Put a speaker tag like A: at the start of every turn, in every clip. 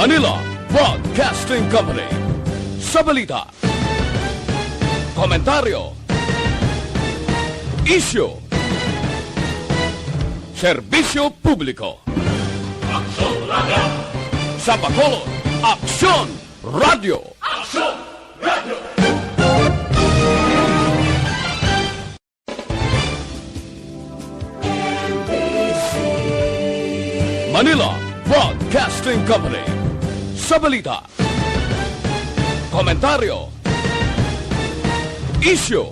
A: Manila Broadcasting Company. Sa balita, komentaryo, isyu, serbisyo publiko.
B: Aksyon Radio!
A: Sa Bacolod, Aksyon Radio!
B: Aksyon Radio!
A: Manila Broadcasting Company. Sa balita, komentaryo, isyu,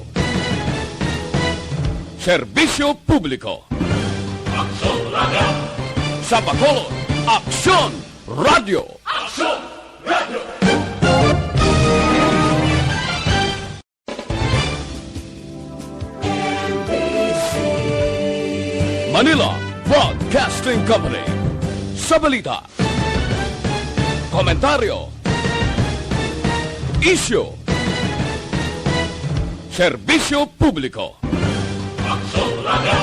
A: serbisyo publiko.
B: Aksyon Radio!
A: Sa Bacolod, Aksyon Radio!
B: Aksyon Radio!
A: Manila Broadcasting Company. Sa balita, komentaryo, isyu, serbisyo publiko.
B: Aksyon Radio!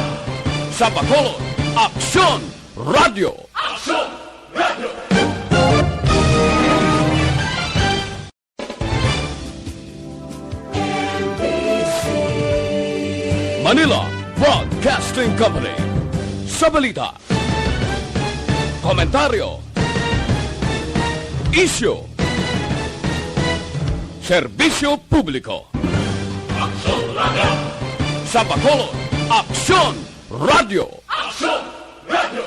A: Sa Bacolod, Aksyon Radio!
B: Aksyon Radio!
A: Manila Broadcasting Company. Sa balita, komentaryo, isyu, serbisyo publiko.
B: Aksyon Radio!
A: Sa Bacolod, Aksyon Radio!
B: Aksyon Radio!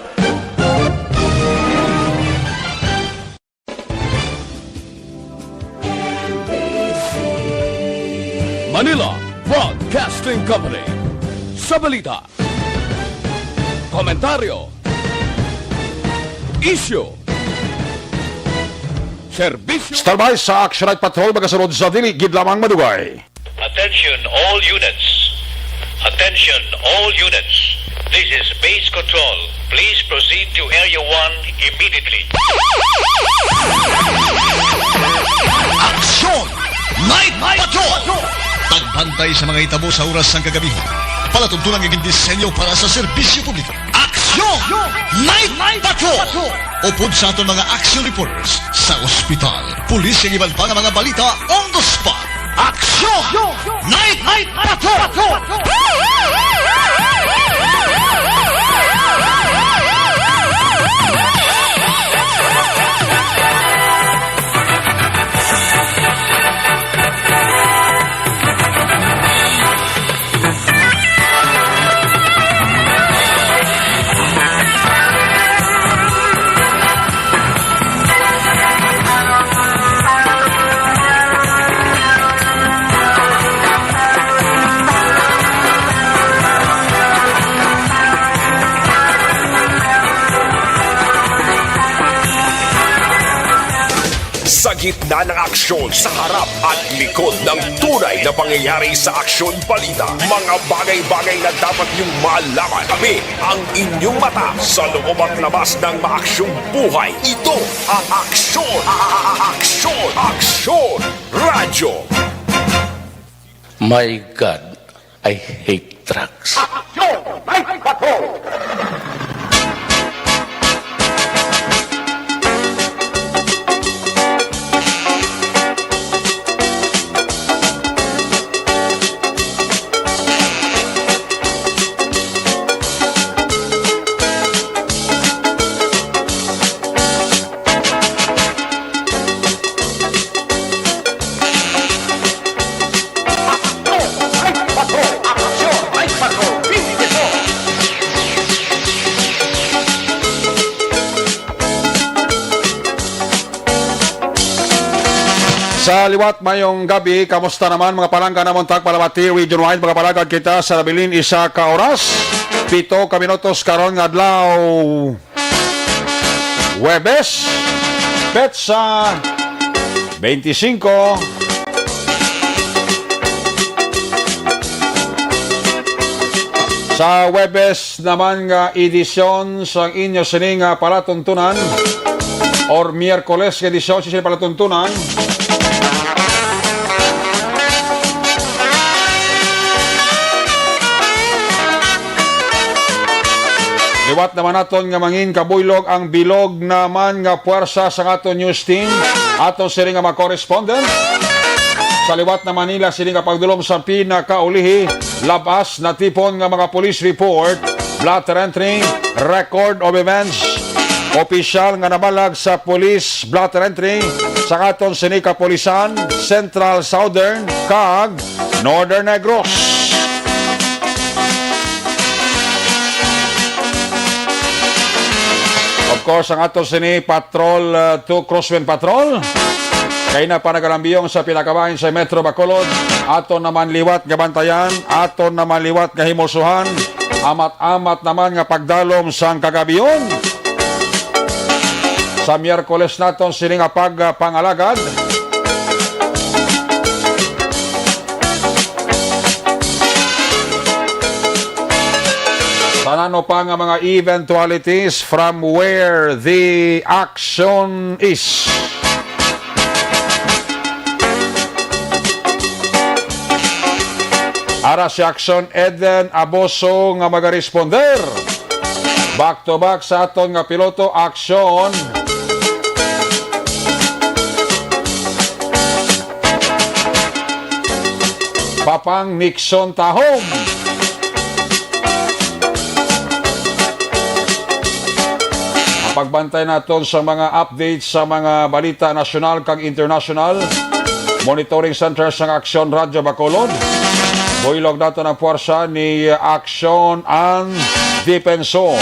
A: Manila Broadcasting Company. Sa balita, komentaryo, isyu, serbisyo...
C: Standby sa Action Night Patrol, magasunod sa diligid lamang madugay.
D: Attention all units. Attention all units. This is base control. Please proceed to Area 1 immediately.
E: Aksyon! Night Patrol! Tagbantay sa mga itabo sa oras ng kagabihan. Palatuntunan ng disenyo para sa serbisyo publiko. Aksyon! Night Patrol! Upod sa aton mga action reporters sa ospital, pulis yung iban pa ng mga balita on the spot. Aksyon! Night Patrol!
F: Sa gitna ng aksyon, sa harap at likod ng tunay na pangyayari sa aksyon balita, mga bagay-bagay na dapat niyong malaman. Kami ang inyong mata sa loob at labas ng maaksyong buhay. Ito ang Aksyon! Aksyon Radio!
G: My God, I hate drugs.
F: Aksyon! Night Patrol!
C: Sa liwat mayong gabi, kamusta naman mga palangga na Montag, Palamati, Region 1, mga palangga kita sa Labilin, isa ka oras, 7 ka minutos karon nga adlaw Huwebes, petsa 25 sa Huwebes naman nga edisyon sa inyo sining palatuntunan or Miyerkules nga edisyon sa sining palatuntunan. Liwat naman naton nga mangin kabuylog ang bilog naman nga puwersa sa aton news team. Aton sila nga mga-correspondent. Sa liwat na Manila, sila nga pagdulong sa pinakaulihi. Labas na tipon nga mga police report. Blotter entry, record of events. Opisyal nga nabalag sa police blotter entry sa aton sini kapulisan, Central, Southern, kag Northern Negros. Of course, ang ato sini Patrol 2 Crosswind Patrol. Kaya na panagalambiyong sa pinakabahin sa Metro Bacolod. Ato naman liwat nga bantayan. Ato naman liwat nga himusuhan. Amat-amat naman nga pagdalom sa kagabiyon. Sa Miyerkules naton sini nga pagpangalagad. Tanano pa nga mga eventualities from where the action is. Ara si Action Eden Aboso nga magaresponder. Back to back sa aton nga piloto Action. Papang Nixon Tahom. Pagbantay naton sa mga updates sa mga balita nasyonal kag international. Monitoring Center sa Action Radyo Bacolod. Builog nato ng puwersa ni Action and Defensor.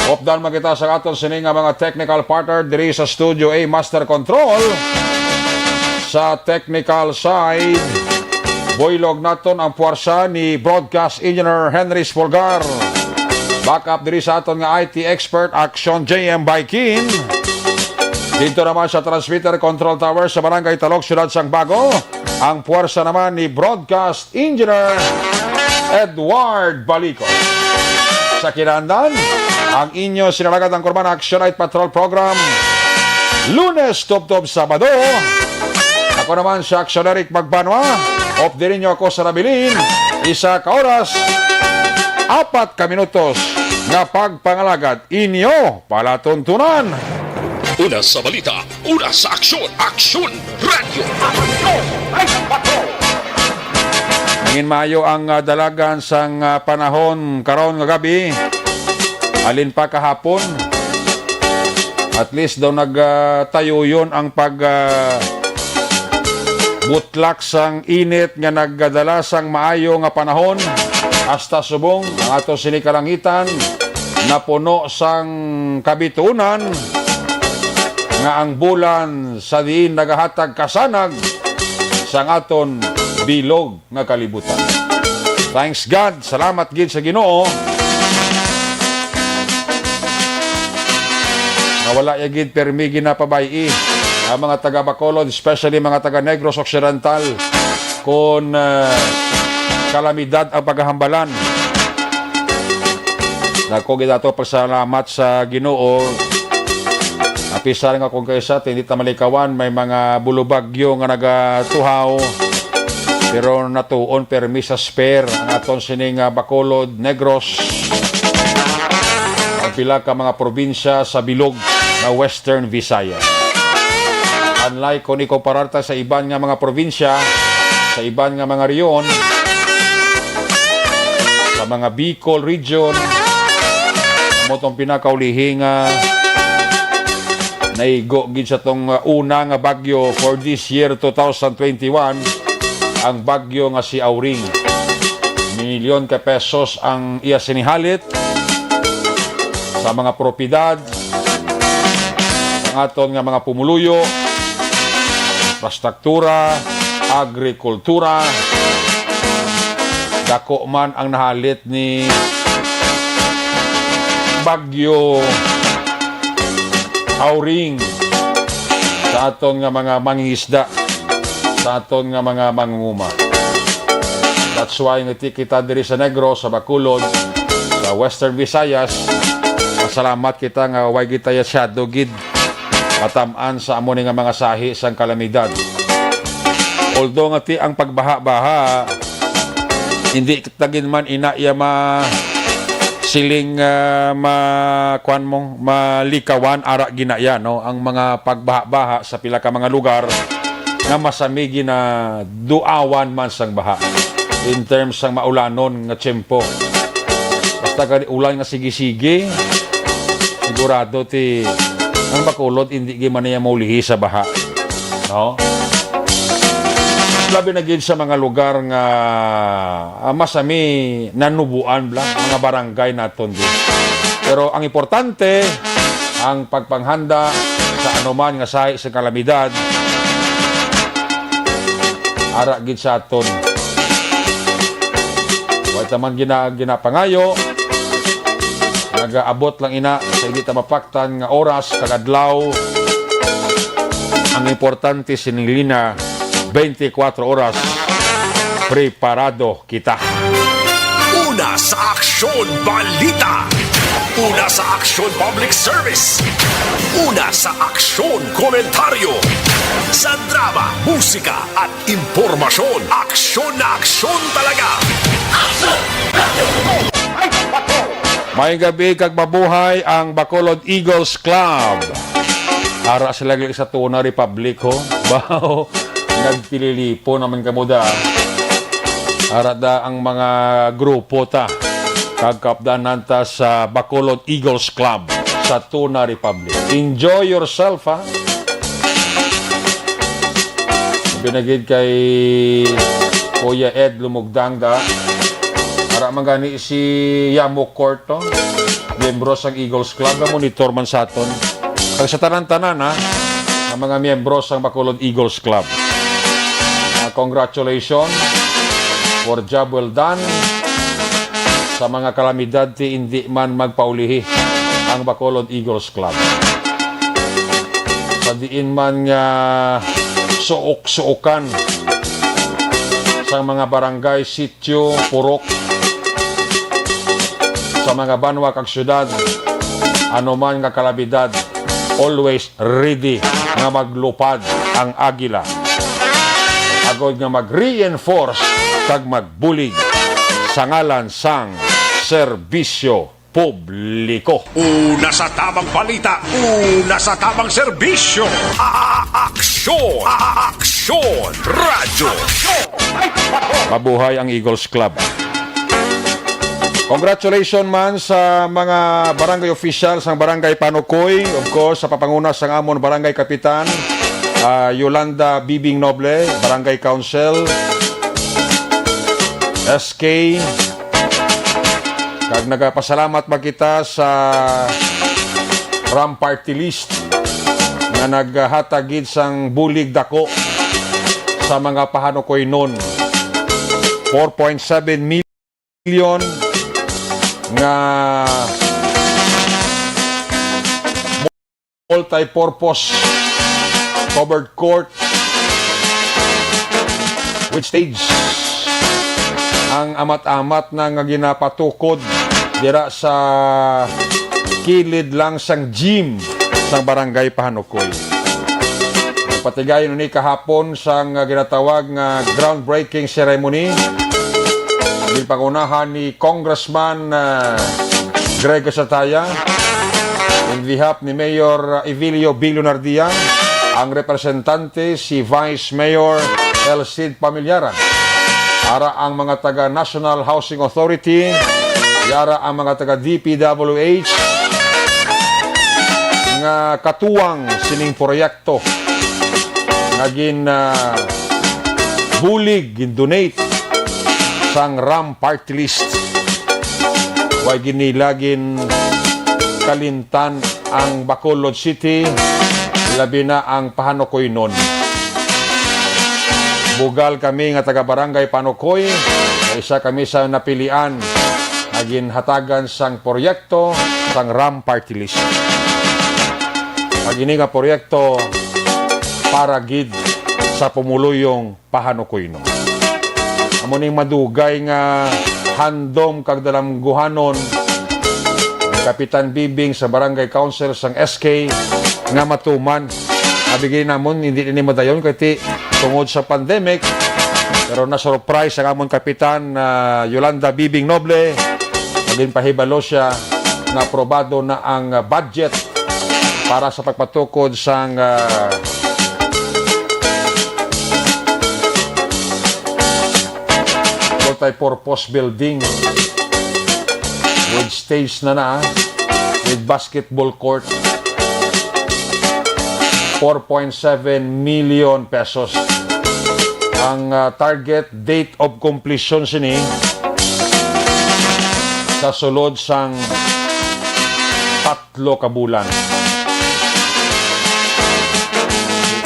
C: Opdan makita sa aton sini nga mga technical partner diri sa Studio A Master Control. Sa technical side, builog naton ang puwersa ni Broadcast Engineer Henry Spolgar. Backup diri sa aton nga IT expert Action JM Baikin. Dito naman sa transmitter control tower sa Barangay Talok, Syudad Sangbago. Ang puwersa naman ni Broadcast Engineer Edward Balico. Sa kinandan, ang inyo sinalagad ang Kurban Action Night Patrol Program. Lunes, Tub-Tub, Sabado. Ako naman si Action Eric Magbanwa. Off din niyo ako sa Nabilin. 1 ka oras. 4 ka minutos nga pagpangalagad inyo palatuntunan.
F: Una sa balita, una sa aksyon, Aksyon Radio.
C: Ngin mayo ang dalagan sang panahon karon nga gabi. Alin pa kahapon. At least daw nagtayo yun ang butlak sang init nga nagdala sang maayo nga panahon. Hasta subong ang ato sinikalangitan na puno sang kabitunan nga ang bulan sa diin nagahatag kasanag sang aton bilog nga kalibutan. Thanks God, salamat gid sa Ginoo. Nawala yagid permi ginapabayi ang mga taga Bacolod, especially mga taga Negros Occidental kung kalamidad ang paghahambalan. Dako gid ato pasalamat sa Ginoo. Apisar nga kung kaysa hindi ta malikawan may mga bulubagyo nga nagatuhaw. Pero natuon permi sa spare ang aton sining Bacolod, Negros. Ang pila ka mga probinsya sa bilog na Western Visayas. Unlike kung ikumpara sa iban nga mga probinsya, sa iban nga mga reyon, sa mga Bicol region, mo tong pinakaulihi nga naigo gid sa tong una nga bagyo for this year 2021, ang bagyo nga si Auring. Milyon ka pesos ang iya sinihalit sa mga propiedad, ang aton nga mga pumuluyo, infrastruktura, agrikultura. Dako man ang nahalit ni bagyo Auring sa aton nga mga mangingisda, sa aton nga mga mangunguma. That's why ngiti kita diri sa Negros, sa Bacolod, sa Western Visayas, pasalamat kita nga way kita ya shadow gid matamaan sa amo nga mga sahi sang kalamidad. Although ngati ang pagbaha-baha hindi tagin man ina iya siling malikawan ara ginaya no ang mga pagbaha-baha sa pila ka mga lugar nga masamigi na duawan man sang baha in terms sang maulanon nga tiyempo. Basta ka ulan nga sige-sige, sigurado ti ang Bacolod hindi gi man niya maulihi sa baha. No? Labi na gid sa mga lugar nga masami nanubuan bla mga barangay naton din. Pero ang importante ang pagpanghanda sa anuman nga sahi sa kalamidad ara gid sa aton. Wa taman ginapangayo nagaabot lang ina sa hindi ta mapaktan nga oras kag adlaw. Ang importante sinilina 24 oras, preparado kita.
F: Una sa Aksyon Balita. Una sa Aksyon Public Service. Una sa Aksyon Komentaryo. Sa drama, musika at impormasyon. Aksyon na aksyon talaga.
C: May gabi kag mabuhay ang Bacolod Eagles Club. Ara sila sa Tuna Republic ho. Bao. Nagpililipo naman kamuda arada ang mga grupo ta kagkapdanan ta sa Bacolod Eagles Club sa Tuna Republic. Enjoy yourself ha. Binagid kay Kuya Ed Lumugdanga ara magani si Yamo Corto miyembro sang Eagles Club nga monitor man sa aton kag sa tanan-tanan ha ang mga miyembro sang Bacolod Eagles Club. Congratulations for job well done sa mga kalamidad ti hindi man magpaulihi ang Bacolod Eagles Club. Sa diin man nga suok-suokan sa mga barangay, sityo, purok, sa mga banwa kag syudad, anuman nga kalamidad, always ready nga maglupad ang agila. Agod nga mag-reinforce kag magbulig sa ngalan sang serbisyo publiko.
F: Una sa tamang balita, una sa tamang serbisyo. Aksyon! Aksyon! Radyo!
C: Mabuhay ang Eagles Club. Congratulations man sa mga barangay officials ng Barangay Panukoy, of course sa papanguna sang amon Barangay Kapitan Yolanda Bibing Noble, Barangay Council, SK. Kag nagapasalamat ba kita sa RAM Party List na naghatagid sang bulig dako sa mga pahanukoy nun. 4.7 million nga multi-purpose covered court with stage ang amat-amat na nga ginapatukod dira sa kilid lang sang gym sang Barangay Pahanukoy. Patigayon ni kahapon sang ginatawag nga groundbreaking ceremony ng pangunahan ni Congressman Greg Sataya in behalf ni Mayor Evilio Bilonardia, ang representante si Vice Mayor Elcid Pamilyaran, ara ang mga taga National Housing Authority, yara ang mga taga DPWH nga katuwang sining proyekto naging bulig gin-donate sang RAM Party List. Way ginilagin kalintan ang Bacolod City, labi na ang Pahanukoy nun. Bugal kami nga taga Barangay Panukoy, isa kami sa napilian naging hatagan sang proyekto sang RAM Party List. Magini nga proyekto para gid sa pumuluyong Pahanukoy nun. Amuning madugay nga handom kag dalangguhanon Kapitan Bibing sa Barangay Council sang SK nga matuman. Nabigay namon hindi ni madayon kay tungod sa pandemic, pero na surprise ang amon Kapitan Yolanda Bibing Noble Naging pahibalo siya na aprobado na ang budget para sa pagpatukod sa multi-purpose building with stage na with basketball court. 4.7 million pesos. Ang target date of completion sini sa sulod sang 3 ka bulan.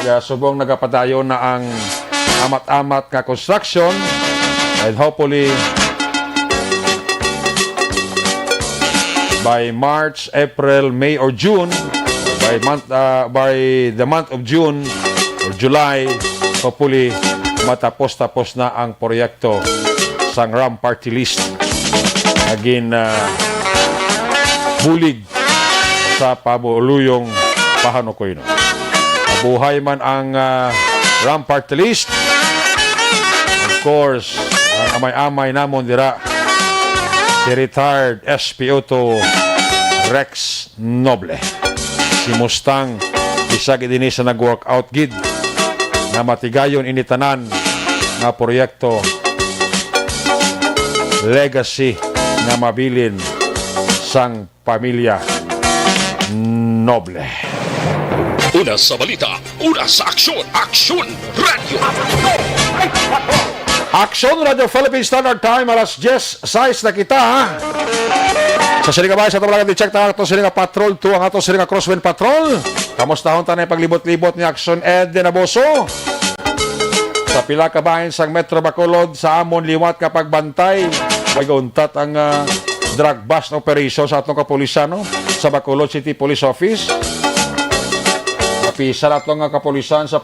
C: Kaya subong nagapadayon na ang amat-amat nga construction, and hopefully by March, April, May, or June, by the month of June or July, hopefully matapos-tapos na ang proyekto sang RAM Party List. Naging bulig sa pabuluyong pahanukoy. Mabuhay man ang RAM Party List. Of course, ang amay-amay namon dira si retired SP2 Rex Noble. Si Mustang isag din sa nag-workout gid na matigayon initanan nga proyekto legacy nga mabilin sang pamilya Noble.
F: Una sa balita, una sa aksyon, Aksyon Radio.
C: Aksyon Radio Philippine Standard Time, alas 10:06 na kita. Sa silinga bahay, sa tabalagan di-check na ito silinga Patrol 2, ang ito silinga Crosswind Patrol. Kamustahon ta na yung paglibot-libot ni Aksyon Ed de Naboso. Sa pila ka bahin sang Metro Bacolod, sa amon liwat kapag bantay, mag-untat ang drug bust operation sa atong kapulisan sa Bacolod City Police Office. Napisa na atong kapulisan sa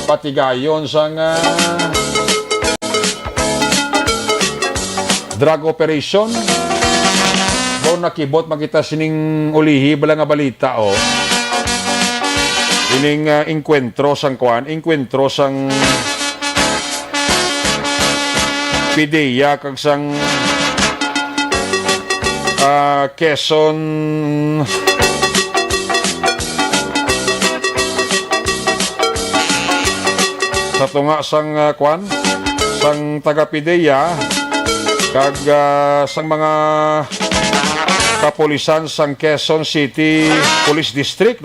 C: patigayon sang drug operation. Doon nakibot makita sining ulihi bala nga balita ining inkwentro sang pideya kag sang Quezon sa tunga sang sang taga pideya kag sang mga kapulisan sang Quezon City Police District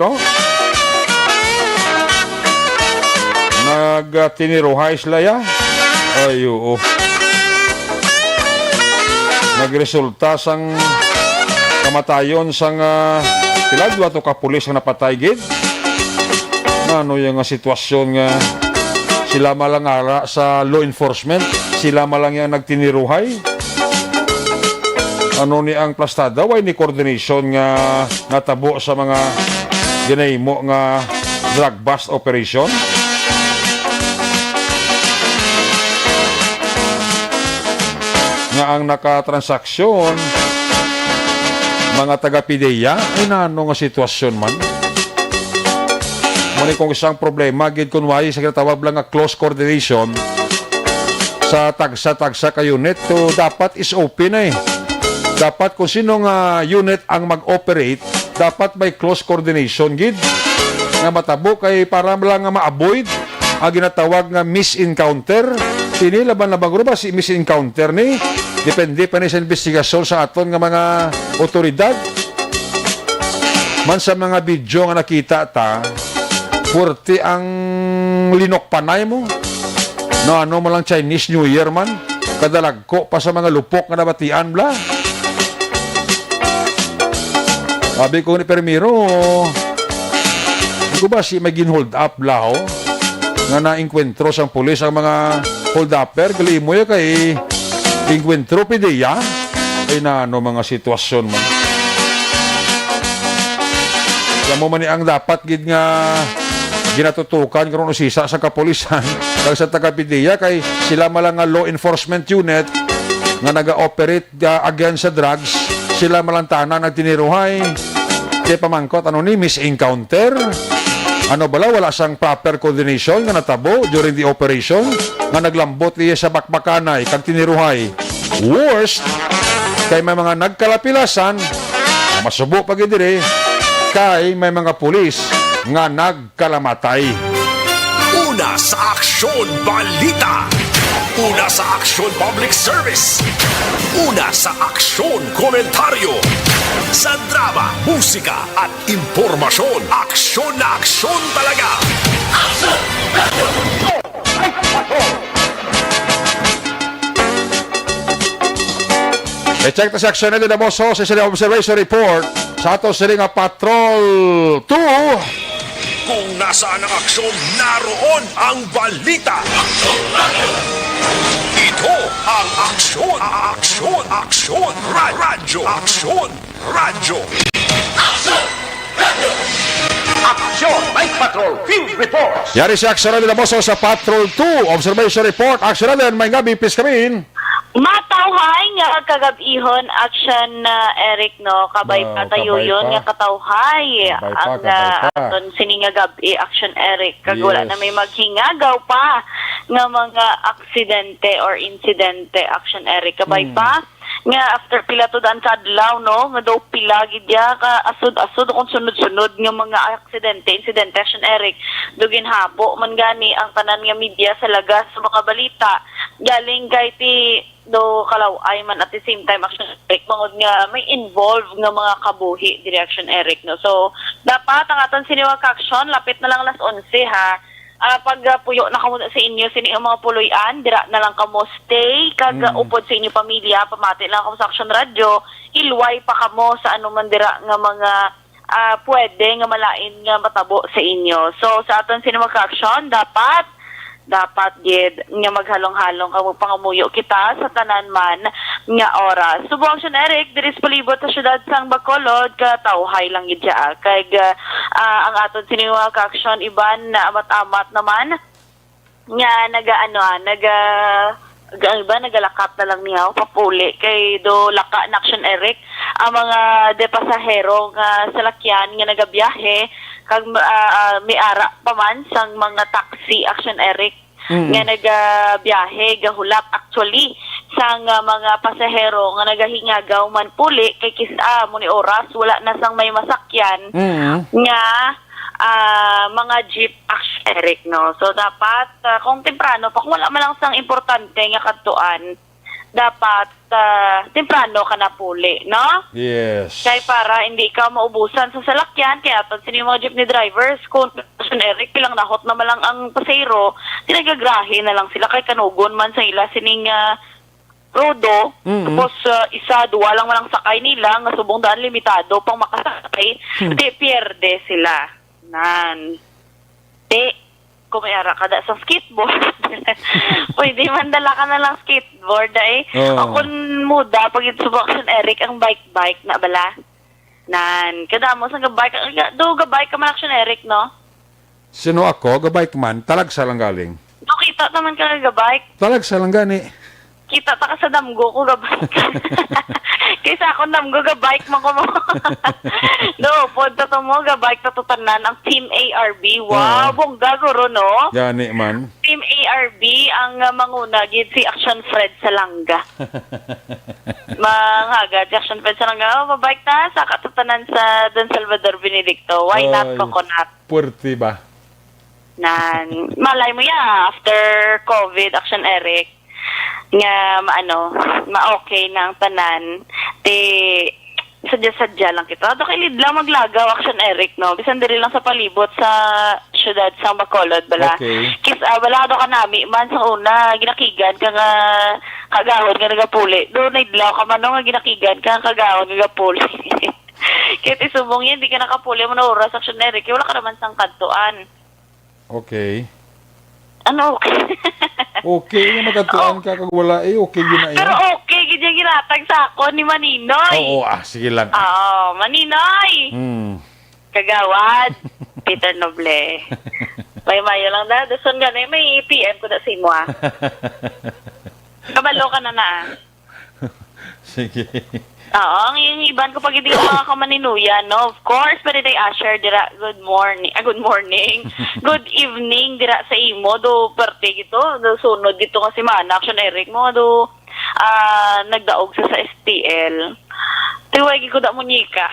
C: nagtiniruhay sila ay oo. Nagresulta sang kamatayon sang pila duwa to kapulis ang napatay gid. Ano yung sitwasyon nga sila malang ara sa law enforcement, sila malang yang nagtiniruhay. Ano ni ang plastada, way ni coordination nga natabo sa mga ginahimo nga drug bust operation. Nga ang nakatransaksyon mga taga-pideya ay nano nga sitwasyon man. Muni kung isang problema gid kunwari sa kinatawag lang nga close coordination sa tagsa-tagsa ka unit, to dapat is open dapat kung sino nga unit ang mag-operate, dapat may close coordination gid nga matabo kay para lang nga ma-avoid ang ginatawag nga misencounter. Sini laban-laban ba si misencounter ni? Depende pa ni sa investigasyon sa aton nga mga otoridad. Man sa mga video nga nakita ta, puwerte ang linok panay mo. No, ano mo lang Chinese New Year man, kadalagko pa sa mga lupok nga nabatian bla. Sabi ko ni Permiro, ko ba si may ginhold up lao nga na-inkwentro sang pulis ang mga hold upper, gali mo ya kay inkwentro pideya ay na ano mga sitwasyon man. Kaya mo man ang dapat gid nga ginatutukan karon usisa sa kapulisan kag sa taga-pideya kay sila malang nga law enforcement unit nga naga-operate against sa drugs, sila malang tanan nagtiniruhay. Di pamangkot ano ni misencounter. Ano bala, wala sang proper coordination nga natabo during the operation nga naglambot niya sa bakbakanay kag tiniruhay Worst, kay may mga nagkalapilasan, masubo pag diri, kay may mga pulis nga nagkalamatay.
F: Una sa aksyon balita. Una sa aksyon public service. Una sa aksyon komentaryo. Sa drama, musika at impormasyon. Aksyon na aksyon talaga.
C: I-check na sa aksyon nito na boso sa silang observation report sa ato sila nga Patrol 2.
F: Kung nasaan ang aksyon, naroon ang balita. Ito ang aksyon, aksyon, aksyon, radyo, aksyon, radyo.
B: Action! Night Patrol Field Reports!
C: Yari si aksyon nito na boso sa Patrol 2 observation report. Aksyon natin, may nga bipis kami.
H: Matawhay nga kagabihon action na Eric no kabay pa tayo
C: kabay
H: yun
C: pa.
H: nga katawhay
C: Kabay pa,
H: ang
C: kabay pa.
H: aton sini nga gabi action Eric kag wala
C: Yes.
H: na may maghingagaw pa nga mga aksidente or insidente action Eric kabay pa nga after pila to dan sa adlaw no nga daw pila gid ya ka asud-asud kung sunod-sunod nga mga aksidente insidente action Eric dugin habo man gani ang tanan nga media sa lagas sa mga balita galing kay ti do kalaw ay man at the same time action Eric mangod nga may involved nga mga kabuhi direction Eric no so dapat ang aton siniwag action lapit na lang alas 11 ha. Pag puyo na kamo sa inyo sini ang mga puloy-an dira na lang kamo stay kag upod sa inyo pamilya pamati lang kamo sa Action Radio ilway pa kamo sa anuman dira nga mga pwede nga malain nga matabo sa inyo so sa aton siniwag action dapat gid nga maghalong-halong kamo pangamuyo kita sa tanan man nga oras. Subo Action Eric diri sa palibot sa syudad sang Bacolod katawhay lang gid siya kay ang aton siniwa ka action iban na amat-amat naman nga nagalakat na lang niya papuli kay do laka na Action Eric ang mga de pasahero nga salakyan nga nagabiyahe kag may ara pa man sang mga taxi Action Eric nga nagabiyahe gahulak actually sang mga pasahero nga nagahingagaw man puli kay kisa mo ni oras wala na sang may masakyan nga mga jeep Action Eric no so dapat kung temprano pa kung wala man lang sang importante nga kadtuan dapat temprano ka na puli, no?
C: Yes.
H: Kaya para hindi ka maubusan sa salakyan, kaya aton sino yung mga jeepney drivers, kung Eric, pilang nahot naman lang ang pasayro, tinagagrahe na lang sila kay kanugon man sa ila sining rodo, tapos isa, duwa lang walang sakay nila, nga subong daan limitado pang makasakay, di pierde sila. Kumayara ka sa skateboard. Pwede man dala ka na lang skateboard eh. Ako muda, pag Action Eric, ang bike na bala. Kada mo sa gabike, gabike ka man Action Eric, no?
C: Sino ako? Gabike man. Talagsa lang galing.
H: Kita naman ka gabike.
C: Talagsa lang gani.
H: Kita ta ka sa damgo ko gabike. Kaysa ako damgo gabike mo ko mo. No, punta to mo gabike na tutanan ang Team ARB. Wow, bongga guro no?
C: Gani man.
H: Team ARB ang manguna gid si Action Fred Salanga. Mga Action Fred Salanga, mabike na sa katutanan sa Don Salvador Benedicto. Why not coconut?
C: Puerti ba?
H: Malay mo ya after COVID Action Eric nga ma-okay na ang tanan sadya-sadya lang kita. Ato kilid lang maglagaw Action Eric, no? Bisan diri lang sa palibot sa syudad sa Bacolod, bala.
C: Okay.
H: Wala do ka nami man sa una, ginakigan ka nga kagahon nga nagapuli. Doon naidlaw ka man nga ginakigan ka nga kagahon nga nagapuli. Kaya tisubong yan, di ka nakapuli mo na oras Action Eric. Wala ka naman sang kadtuan.
C: Okay.
H: Ano okay?
C: Okay, yung magkatuan ka kag wala okay yun na yan.
H: Pero okay, ganyan ginatag sa ako ni Maninoy.
C: Oo, sige lang.
H: Maninoy! Kagawad, Peter Noble. May-mayo lang na, dason gano'n, may PM ko na sa imo Kabalo ka na.
C: Sige.
H: Oo, ang iban ko pag hindi ko mga kamaninuyan, no? Of course, pwede tayo Asher, dira, good morning, good evening, dira sa imo, do, parte gito, do, sunod dito kasi man, Action Eric mo, do, nagdaog sa STL. Tiwagi ko da munyika.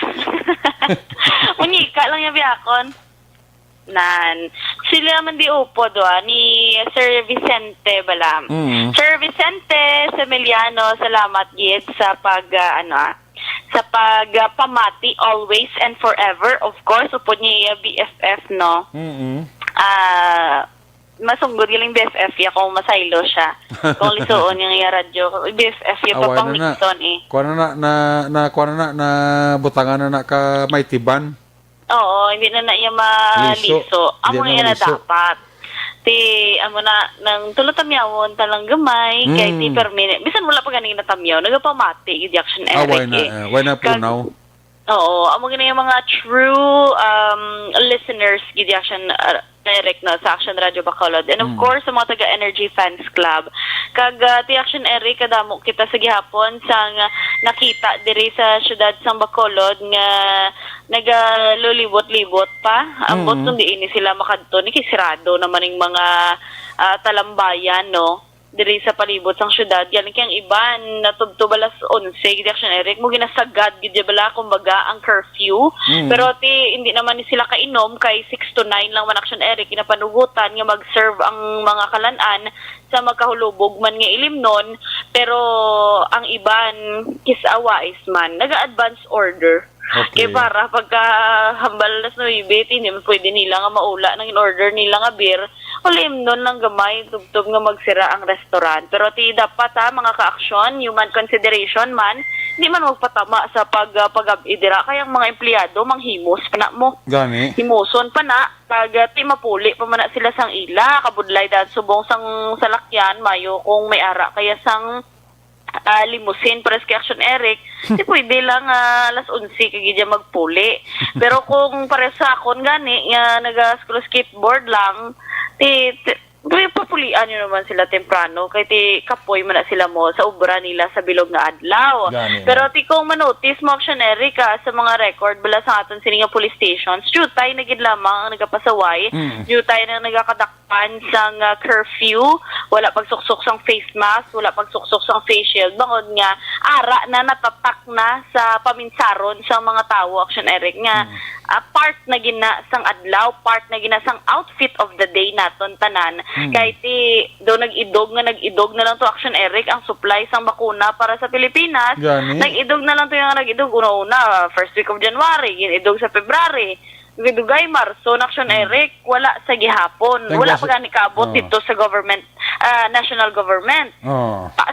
H: Munyika lang yung biyakon. Sila man di upo ni Sir Vicente bala. Sir Vicente Semeliano, salamat gid sa sa pagpamati always and forever, of course, upod niya BFF, no? Masunggod galing BFF ya kung masaylo siya. Kung lisuon yung radyo, BFF ya pa pang Nixon eh.
C: Kuha na butangan na ka may tiban.
H: Oo, hindi na iya maliso. Amo
C: Hindi na
H: na dapat. Amo na, nang tulutamyawon talang gamay, kay ti per minute. Bisan wala pa ganing natamyaw, nagapamati, yung Action Eric
C: Why na punaw?
H: Oo, amo gani yung mga true listeners, gid Action Eric no, sa Action Radio Bacolod. And of course, sa mga taga-Energy Fans Club. Kag ti Action Eric, kadamo kita sa gihapon sang nakita diri sa syudad sang Bacolod nga nagalulibot-libot pa. Ang botong diini sila makadto ni kisirado naman ng mga talambayan, no? Diri sa palibot sang syudad, yan kayang iban natubto balas 11 gid Action Eric mo ginasagad gid bala kumbaga ang curfew. Pero hindi naman ni sila kainom kay 6 to 9 lang man Action Eric ginapanugutan nga mag-serve ang mga kalan-an sa magkahulubog man nga ilimnon, pero ang iban kisawais man naga-advance order.
C: Okay.
H: Kaya para pagka hambal na sa ibit, hindi man pwede nila nga maula ng in-order nila nga beer, ulim nun lang gamay, tubtub nga magsira ang restaurant. Pero dapat mga ka-aksyon, human consideration man, hindi man magpatama sa pag-idira. Kaya ang mga empleyado, manghimos pa na mo.
C: Gani.
H: Himuson pa na, pag mapuli pa man na sila sang ila, kabudlay dahil subong sang salakyan, mayo kung may ara, kaya sang limousine pares kay Action Eric, di pwede lang alas 11 kay dyan magpuli. Pero kung pares sa akon gani, nga nag-skateboard lang, papulian nyo naman sila temprano, kay kapoy man na sila mo sa ubra nila sa bilog nga adlaw.
C: Gani.
H: Pero kung manotice mo Action Eric sa mga record bala sa aton sininga police stations, jutay na gid lamang ang nagapasaway, jutay na nagakadakpan sang curfew, wala pagsuksok sang face mask, wala pagsuksok sang face shield, bangod nga ara na natatak na sa paminsaron sa mga tao Action Eric nga part na gina sang adlaw, part na gina sang outfit of the day naton tanan. Kahit do nag-idog na lang to Action Eric ang supply sang bakuna para sa Pilipinas.
C: Gani.
H: Nag-idog na lang to yung nag-idog una first week of January, ginidog sa February, gidugay Marso na Action Eric, wala sa gihapon. Wala pa gani kaabot dito sa government, national government.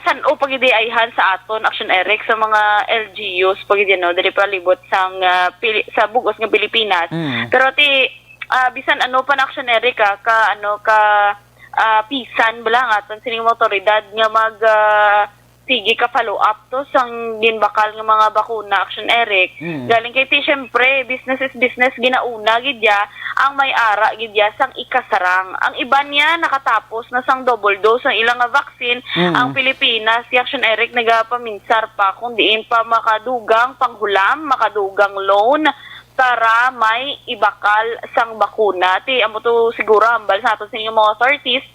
H: Saan o pagidiayhan sa aton Action Eric sa mga LGUs pagidino diri palibot sang sa bugos nga Pilipinas. Pero bisan ano pa na Action Eric pisan bala nga aton sining otoridad nga mag sige ka follow up to sang ginbakal nga mga bakuna Action Eric. Galing kay syempre business is business, ginauna gidya ang may ara gidya sang ikasarang. Ang iban niya nakatapos na sang double dose ang ilang nga vaccine. Ang Pilipinas si Action Eric nagapaminsar pa kung diin pa makadugang panghulam, makadugang loan para may ibakal sang bakuna. Amo to siguro hambal sa aton sa inyong mga authorities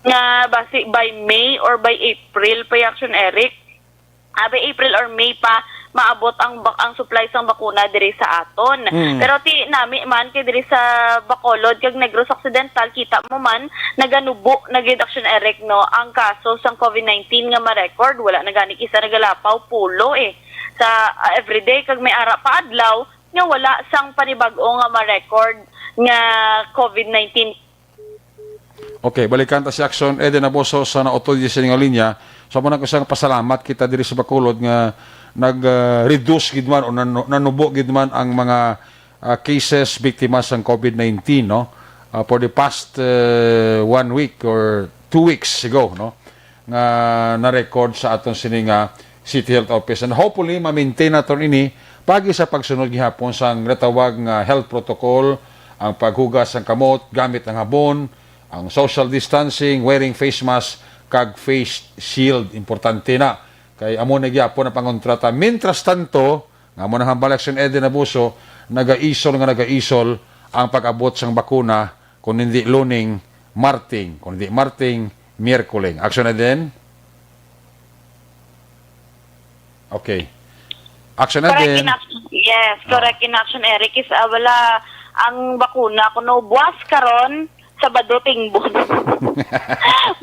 H: nga basi by May or by April pa Action Eric. By April or May pa maabot ang supply sang bakuna diri sa aton. Pero nami man kay diri sa Bacolod kag Negros Occidental kita mo man naganubo nagid Action Eric no ang kaso sang COVID-19 nga ma-record, wala na gani isa nagalapaw pulo sa everyday kag may ara pa adlaw nga wala sang panibag-o nga ma-record nga COVID-19.
C: Okay, balikan ta si Action Eden Abuso sa naotod sa nga linya. So muna ko sa pasalamat kita diri sa Bacolod nga nag-reduce gid man o nanubo gid man ang mga cases biktima sang COVID-19 no. For the past 1 week or 2 weeks ago no nga na-record sa aton sininga City Health Office, and hopefully ma-maintain naton ini pagi sa pagsunod gihapon sang natawag nga health protocol, ang paghugas ng kamot gamit ng habon, ang social distancing, wearing face mask kag face shield, importante na kay amo na gyapon ang pangontrata. Mientras tanto nga mo nang hambal Action Eden Abuso nagaisol ang pag-abot sang bakuna kung hindi luning Marting, kung hindi Marting Miyerkuling. Action Eden. Okay. Action na
H: Correct
C: din.
H: in action. Yes, correct in action, Eric. Is wala ang bakuna kuno buwas karon Sabado tingbon.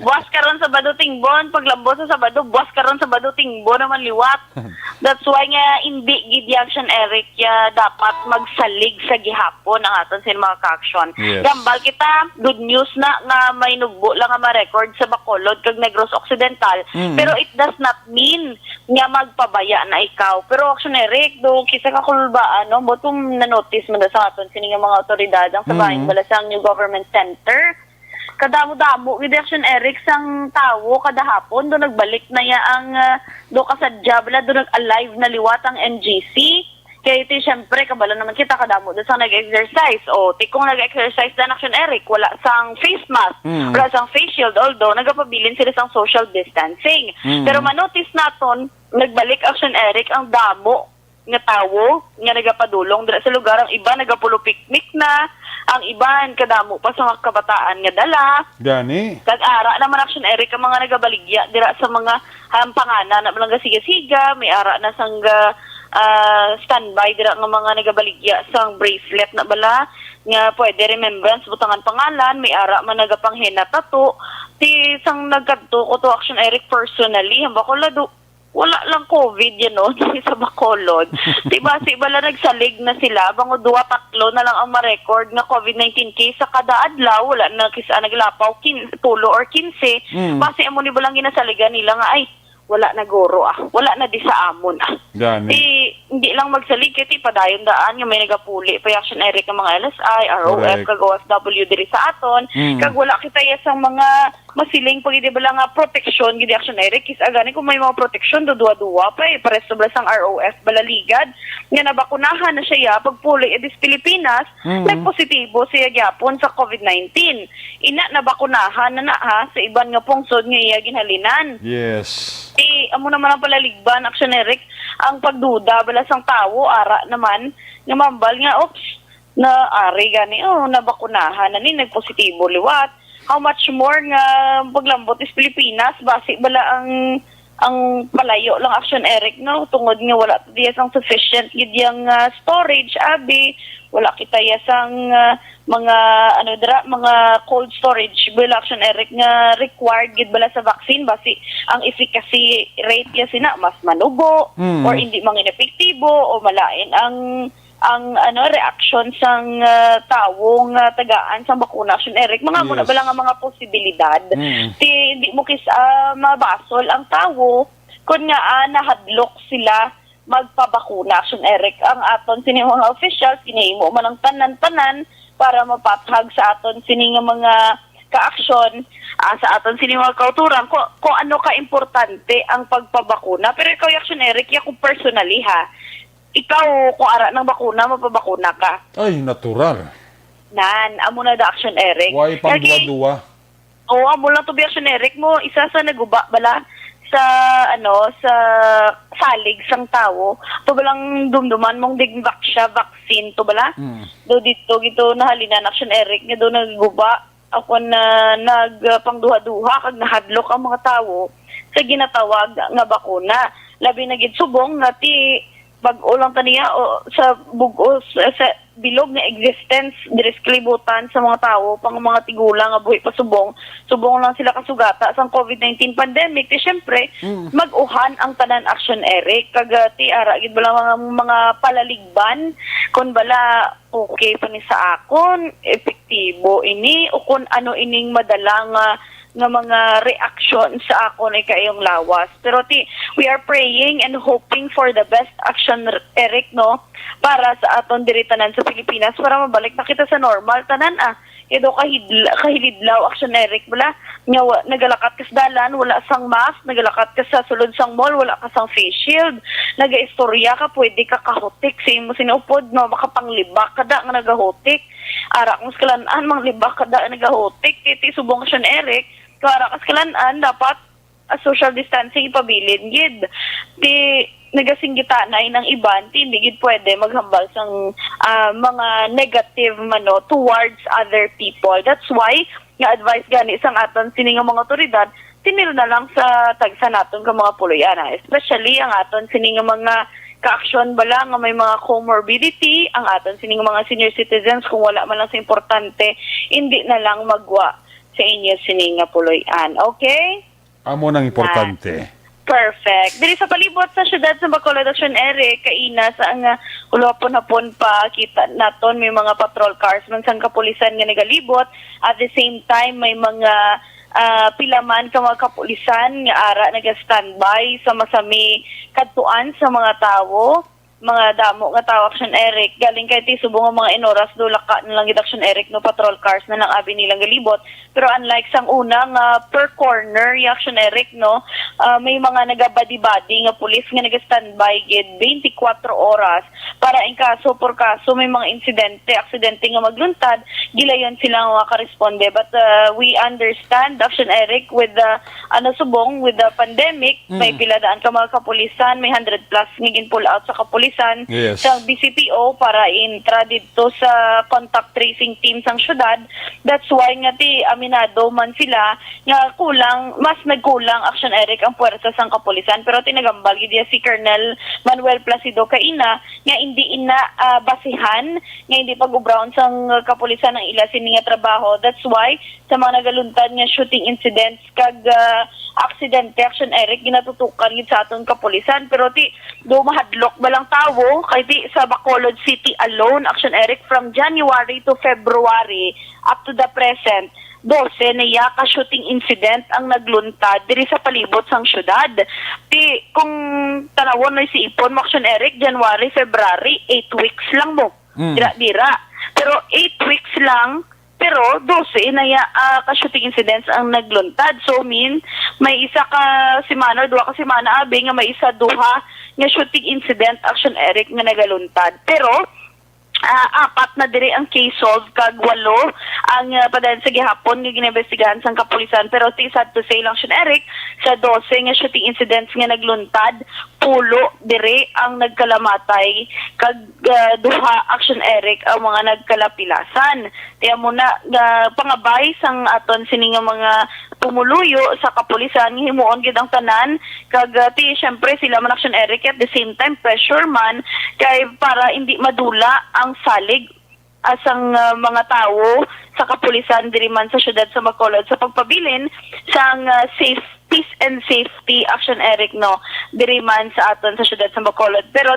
H: Buwas karon Sabado tingbon, paglambos sa Sabado, buwas karon Sabado tingbon naman liwat. That's why nga hindi gid action, Eric, ya dapat magsalig sa gihapon ang aton sin mga ka-action.
C: Yes.
H: Gambal kita, good news na nga may nubo lang nga ma-record sa Bacolod kag Negros Occidental. Pero it does not mean nga magpabaya na ikaw. Pero action, Eric, do kisa ka kulbaan, no, botom na notice man sa aton sini nga mga otoridad ang sa bahin balasang New Government Center. Kadamo-damo gid action, Eric, sang tawo kada hapon do nagbalik na ya ang do kasadya bala do nag-alive na liwat ang NGC. Kaya ito, syempre, kabalo naman kita, kadamo doon sa nag-exercise. O, tikong nag-exercise na action, Eric, wala sang face mask, wala sang face shield, although nagapabilin sila sang social distancing. Pero manotice naton, nagbalik action, Eric, ang damo nga tawo nga nagapadulong dira sa lugar. Ang iba nagapulo picnic na, ang iba kadamo pa sa mga kabataan nga dala.
C: Gani.
H: Kag-ara naman action, Eric, ang mga nagabaligya dira sa mga hampangana na mga siga-siga, may ara na sang standby dira nga mga nagabaligya sang bracelet na bala nga pwede remembrance butangan pangalan, may ara man nagapanghina tato ti sang nagkadto ko to action, Eric, personally ang Bacolod wala lang COVID yan, no? Sa Bacolod. Diba, si bala nagsalig na sila, bango 2-3 na lang ang ma-record na COVID-19 case sa kada adlaw, wala na kisa naglapaw 10 or 15. Base mo ni balang ginasaligan nila nga, ay, wala na goro wala na di sa amon
C: Gani.
H: Hindi lang magsalig kiti padayon daan nga may nagapuli pa action, Eric, ang mga LSI, ROF,
C: Correct.
H: kag OFW diri sa aton, kag wala kita sang mga masiling pag ba lang nga protection gid action, Eric, is agani kung may mga protection do duwa pa pares sobra sang ROF balaligad nga nabakunahan na siya pagpuli edis Pilipinas, nagpositibo siya gyapon sa COVID-19. Ina nabakunahan na sa iban nga pungsod nga iya ginhalinan.
C: Yes.
H: Amo naman ang palaligban action, Eric, ang pagduda bala sang tawo ara naman nga mambal nga na ari gani nabakunahan na ni nagpositibo liwat. How much more nga paglambot is Pilipinas base bala ang palayo lang action, Eric, no, tungod nga wala diya sang sufficient gid yang storage abi, wala kita sang mga mga cold storage bala action, Eric, nga required gid bala sa vaccine base ang efficacy rate ya sina mas manubo or hindi man inepektibo o malain ang reaction sang tawo nga tagaan sa bakuna action, Eric. Mga muna ba lang ang mga posibilidad. Hindi mo mabasol ang tawo kung nga nahadlok sila magpabakuna action, Eric. Ang aton sini mga officials kinahimo man ang tanan-tanan para mapathag sa aton sini nga mga ka-action sa aton sini mga kauturan kung ano ka-importante ang pagpabakuna. Pero ikaw action, Eric, kung personally ikaw, kung ara ng bakuna, mapabakuna ka.
C: Ay, natural.
H: Amo na da action, Eric.
C: Why pang duwa-duwa?
H: Oo, amo lang to be action, Eric mo. Isa sa naguba bala sa sa salig sang tawo. To balang dumduman mong digbak siya vaccine to bala. Do dito gito nahalinan action, Eric, nga do naguba ako na nagpangduha-duha kag nahadlok ang mga tawo sa ginatawag nga bakuna. Labi na gid subong nga ti bag-ulang taniya o sa bugos sa bilog na existence diris kalibutan sa mga tao pang mga tigulang nga buhi pasubong lang sila kasugata sa COVID-19 pandemic. Ti syempre mag-uhan ang tanan action, Eric, kag ti ara gid bala mga palaligban kun bala okay pa ni sa akon, epektibo ini o kun ano ining madalang nga mga reaction sa akon ay kayong lawas. Pero we are praying and hoping for the best action, Eric, no, para sa aton diri tanan sa Pilipinas para mabalik na kita sa normal tanan Edo kahilidlaw action, Eric, bala nga nagalakat ka sa dalan wala sang mask, nagalakat ka sa sulod sang mall wala ka sang face shield, nagaistorya ka pwede ka kahotik sa imo sinupod, no, makapanglibak kada nga nagahotik ara kung skalan-an manglibak kada nagahotik titi subong action, Eric, kara kaskalan-an dapat social distancing ipabilin gid. Di nagasinggita na ng iban, hindi gid pwede maghambal sang mga negative towards other people. That's why nga advice gani sang aton sini nga mga otoridad tiniro na lang sa tagsa naton ka mga puloy ana, especially ang aton sining mga ka-aksyon bala nga may mga comorbidity, ang aton sining mga senior citizens kung wala man lang sa importante, hindi na lang magwa sa inyo sining nga puloy-an. Okay?
C: Amo nang importante.
H: Perfect. Diri sa palibot sa syudad sa Bacolod Action Area, kaina sa nga ulapon-hapon pa kita naton may mga patrol cars man sang kapulisan nga nagalibot. At the same time may mga pilaman ka mga kapulisan nga ara naga-standby sa masami kadtuan sa mga tawo, mga damo nga tawo Action Eric galing kay ti subong nga mga inoras do laka na lang gid Action Eric no patrol cars na nang abi nilang galibot. Pero unlike sang una nga per corner yung Action Eric no, may mga nagabadi-badi nga pulis nga naga-standby gid 24 oras para in kaso por kaso may mga aksidente nga magluntad, gilayon sila nga karesponde. But we understand Action Eric with the subong with the pandemic, may piladaan ka mga kapulisan, may 100 plus nga gin-pull out sa kapulisan
C: Yes.
H: sa BCPO para intra dito sa contact tracing team sang syudad. That's why nga ti aminado man sila nga mas nagkulang Action Eric ang puwersa sang kapulisan, pero tinagambal gid si Colonel Manuel Placido kaina nga hindi ina basihan nga hindi pag-brown sang kapulisan ng ila sini nga trabaho. That's why sa mga nagaluntad nga shooting incidents kag aksidente Action Eric ginatutukan gid sa aton kapulisan, pero ti do mahadlok balang tawo kay di sa Bacolod City alone Action Eric from January to February up to the present 12 na ka shooting incident ang nagluntad diri sa palibot sang syudad. Ti kung tanawon na si Ipon Action Eric January, February 8 weeks lang mo. Dira. Pero 8 weeks lang, pero 12 na ka shooting incidents ang nagluntad. So may isa ka semana, duha ka semana abi nga may isa duha nga shooting incident Action Eric nga nagaluntad. Pero apat na diri ang case solved kag 8 ang padayon sa gihapon nga ginebestigahan sang kapulisan. Pero sad to say lang Action Eric sa 12 nga shooting incidents nga nagluntad, pulo diri ang nagkalamatay kag duha Action Eric ang mga nagkalapilasan. Kaya muna pangabay sang aton sini nga mga pumuluyo sa kapulisan himuon gid ang tanan kag ti syempre sila man Action Eric at the same time pressure man kay para hindi madula ang salig asang mga tao sa kapulisan diri man sa syudad sa Bacolod sa pagpabilin sang peace and safety Action Eric no diri man sa aton sa syudad sa Bacolod. Pero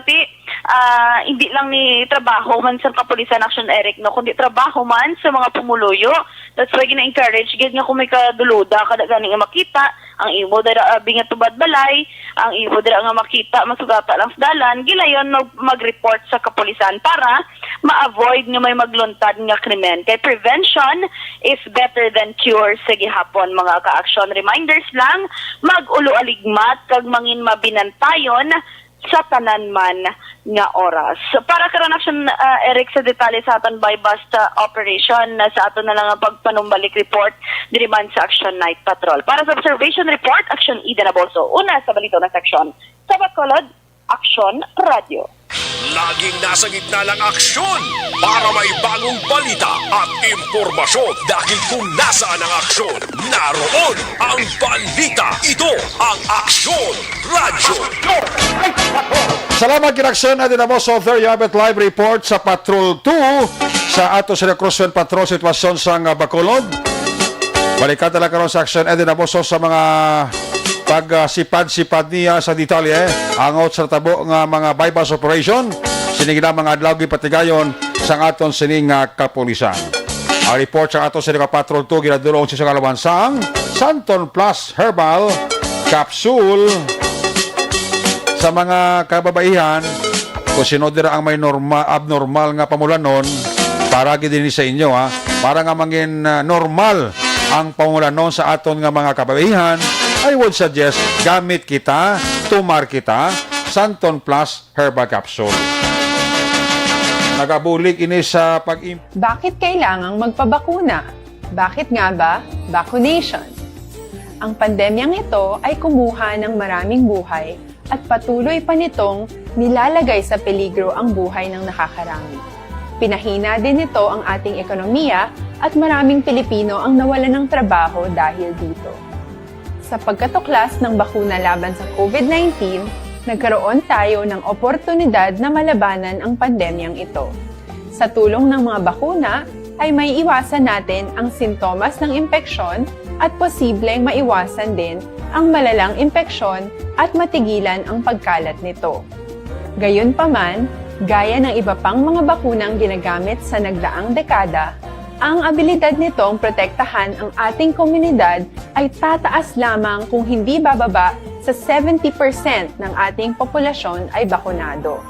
H: hindi lang ni trabaho man sa kapulisan Action Eric no kundi trabaho man sa mga pumuluyo. That's why gina-encourage gid nga kung may kaduluda kada gani nga makita ang imo dara abi nga tubad balay, ang imo dara nga makita masugata lang sa dalan, gilayon mag-report sa kapulisan para ma-avoid nga may magluntad nga krimen. Kay prevention is better than cure sa gihapon mga ka-action. Reminders lang, mag-ulo aligmat kag mangin mabinantayon sa tanan man nga oras. So, para karon Action Eric sa detalye sa aton by basta operation na sa aton na lang ang pagpanumbalik report diri man sa Action Night Patrol. Para sa observation report, Action Ida Naboso. Una sa balito na section sa Bacolod Action Radio.
F: Laging nasa gitna ng aksyon para may bagong balita at impormasyon. Dahil kung nasaan ang aksyon, naroon ang balita. Ito ang Aksyon Radio.
C: Salamat kinaksyon natin na mo sa Author Yabet Live Report sa Patrol 2 sa ato sa Recruitment Patrol sitwasyon sa Bacolod. Balikan talaga karon sa aksyon edin na mo sa mga pagsipad-sipad niya sa detalye angot sa tabo nga mga bypass operation sining na mga adlaw gipatigayon sa aton sining kapulisan. Ang report sa aton sa Patrol 2 ginadulong sa kalawansang Santon Plus Herbal Capsule sa mga kababaihan kung sino dira ang may abnormal nga pamulanon para gid din sa inyo para nga mangin normal ang pamulanon sa aton nga mga kababaihan. I would suggest gamit kita, tumar kita, Santon Plus Herbal Capsule. Nagabulig ini sa
I: Bakit kailangang magpabakuna? Bakit nga ba vaccination? Ang pandemyang ito ay kumuha ng maraming buhay at patuloy pa nitong nilalagay sa peligro ang buhay ng nakakarami. Pinahina din nito ang ating ekonomiya at maraming Pilipino ang nawalan ng trabaho dahil dito. Sa pagkatuklas ng bakuna laban sa COVID-19, nagkaroon tayo ng oportunidad na malabanan ang pandemyang ito. Sa tulong ng mga bakuna, ay may iwasan natin ang sintomas ng impeksyon at posibleng maiwasan din ang malalang impeksyon at matigilan ang pagkalat nito. Gayunpaman, gaya ng iba pang mga bakunang ginagamit sa nagdaang dekada, ang abilidad nitong protektahan ang ating komunidad ay tataas lamang kung hindi bababa sa 70% ng ating populasyon ay bakunado.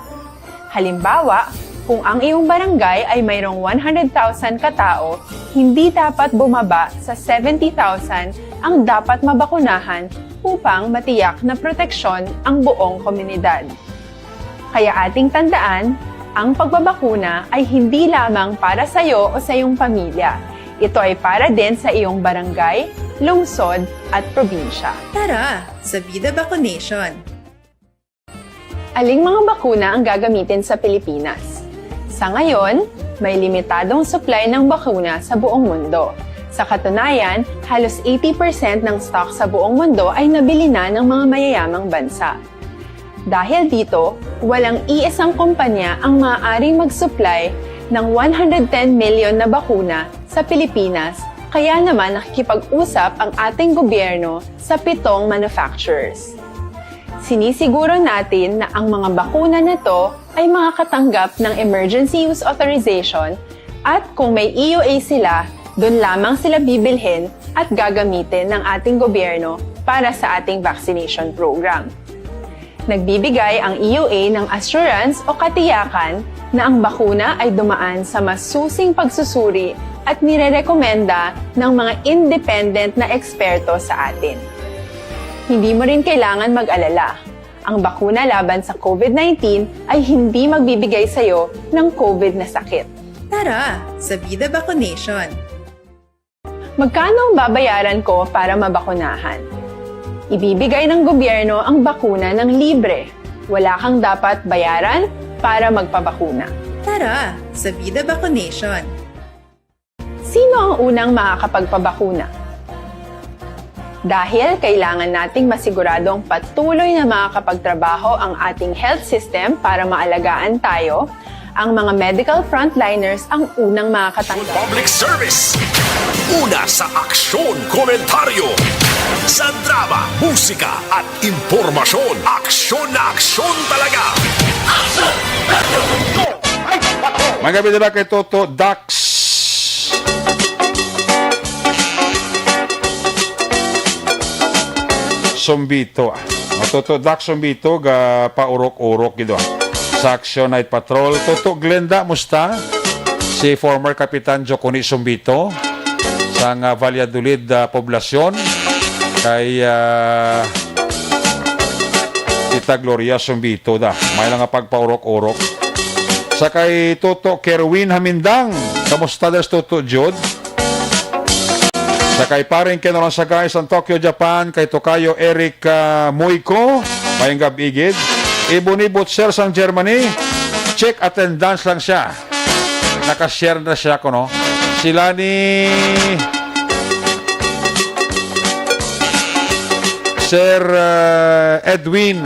I: Halimbawa, kung ang iyong barangay ay mayroong 100,000 katao, hindi dapat bumaba sa 70,000 ang dapat mabakunahan upang matiyak na proteksyon ang buong komunidad. Kaya ating tandaan, ang pagbabakuna ay hindi lamang para sa iyo o sa iyong pamilya. Ito ay para din sa iyong barangay, lungsod at probinsya.
J: Tara, sa Vida Vaccination!
I: Aling mga bakuna ang gagamitin sa Pilipinas? Sa ngayon, may limitadong supply ng bakuna sa buong mundo. Sa katunayan, halos 80% ng stock sa buong mundo ay nabili na ng mga mayayamang bansa. Dahil dito, walang iisang kumpanya ang maaaring mag-supply ng 110 million na bakuna sa Pilipinas, kaya naman nakikipag-usap ang ating gobyerno sa 7 manufacturers. Sinisiguro natin na ang mga bakuna na to ay makakatanggap ng Emergency Use Authorization at kung may EUA sila, doon lamang sila bibilhin at gagamitin ng ating gobyerno para sa ating vaccination program. Nagbibigay ang EUA ng assurance o katiyakan na ang bakuna ay dumaan sa masusing pagsusuri at nirerekomenda ng mga independent na eksperto sa atin. Hindi mo rin kailangan mag-alala. Ang bakuna laban sa COVID-19 ay hindi magbibigay sa iyo ng COVID na sakit.
J: Tara, sa Vida Vaccination!
I: Magkano ang babayaran ko para mabakunahan? Ibibigay ng gobyerno ang bakuna ng libre. Wala kang dapat bayaran para magpabakuna.
J: Tara, sa Vida Vaccination!
I: Sino ang unang makakapagpabakuna? Dahil kailangan nating masiguradong patuloy na makakapagtrabaho ang ating health system para maalagaan tayo, ang mga medical frontliners ang unang makakatanggap.
F: Public service. Una sa aksyon, komentaryo. Sa drama, musika at impormasyon. Aksyon na aksyon talaga.
C: Mga gabi nila kay Toto Dax. Sombito. Toto Dax Sombito ga paurok-urok gido. Sa Action Night Patrol. Toto Glenda, musta? Si former Kapitan Joconi Sombito sa Valladolid poblasyon kay Tita Gloria Sombito da. May lang nga pagpaurok-urok. Sa kay Toto Kerwin Hamindang. Kamusta das Toto Jod? Sa kay paring Kenoran Sagay sa Tokyo, Japan, kay Tokayo Eric Moiko, mayang gabigid. Ibonibot Sir sang Germany, check attendance lang siya. Nakashare na siya ko, no? Sila ni Sir Edwin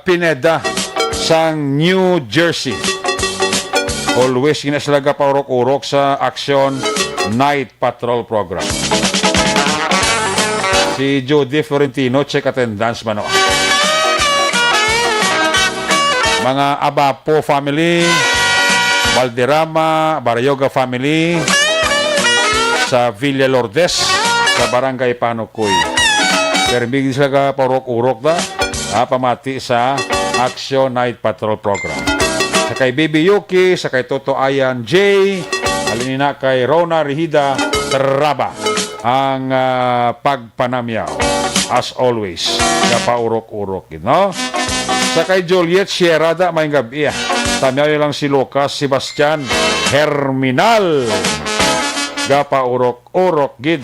C: Pineda sang New Jersey. Always kinasalaga pa urok-urok sa Action Night Patrol program. Si Jody Florentino, check attendance man o. Mga Abapo family, Valderrama, Barayoga family, sa Villa Lourdes, sa Barangay Panukoy. Permigin sila ka parok-urok da, pamati sa Action Night Patrol program. Sa kay Baby Yuki, sa kay Toto Ayan J, alinina kay Rona Rihida Traba, ang pagpanamyaw. As always, kapaurok-urok, no? Sa kay Juliet Sierra da, may gabi. Tamyaw lang si Lucas Sebastian Herminal. Kapaurok-urok, gid.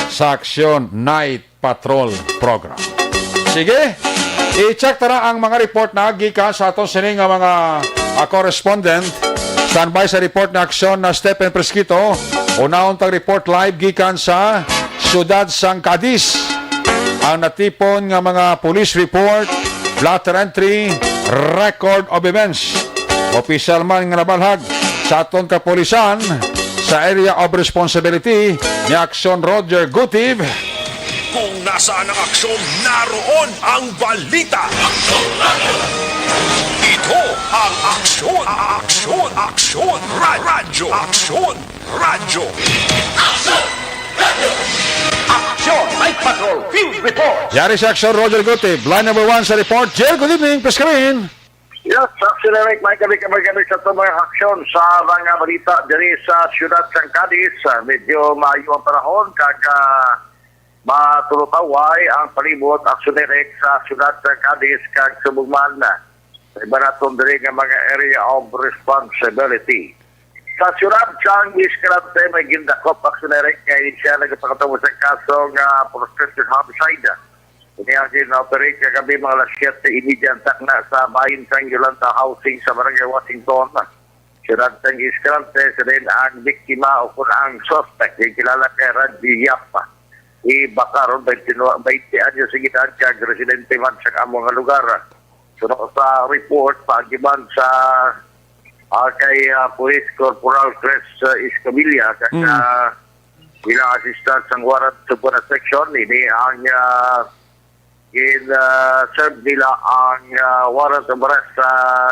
C: Sa Action Night Patrol program. Sige, i-check tara ang mga report na gikan sa aton sining nga mga correspondent. Standby sa report na aksyon na Stephen Presquito. Unahon tag report live gikan sa Siyudad Sang Cadiz. Ang natipon nga mga police report, blatter entry, record of events. Opisyal man nga nabalhag sa aton kapolisan sa area of responsibility ni Aksyon Roger Gutiv.
F: Kung nasaan ang aksyon, naroon ang balita. Ito ang aksyon, radyo.
B: Aksyon, Night Patrol, Field Report.
C: Yari si Aksyon Roger Gutiv. Line number 1 sa report. Jer, good evening. Please come in.
B: Yes, Aksyon Eric, may kami sa itong mga aksyon sa mga balita diri sa Siyudad Sang Cadiz. Medyo maayo ang panahon, matulutaway ang palibot Aksyon Eric sa Siyudad Sang Cadiz kag subugman na. Iba na itong diri nga mga area of responsibility. Sa Siyudad Sang Escalante, may gindakop Aksyon Eric ngayon siya nagpakatawa sa kaso nga prostitution homicide. Ini ang gina-operate kagabi mga alas 7 imidyantak na sa bahin sang Yolanda Housing sa Barangay Washington. Siyudad Sang Escalante, sa rin ang biktima o kung ang suspect, yung kilala kay Radji Yapa. Ibakaron, 20 anyos sige edad kag residente man sa among lugar. So sa report, pagiban sa kay Police Corporal Chris Escamilla kag ina-assistant sang warrant sa section, ini ang serve nila ang warrant of arrest sa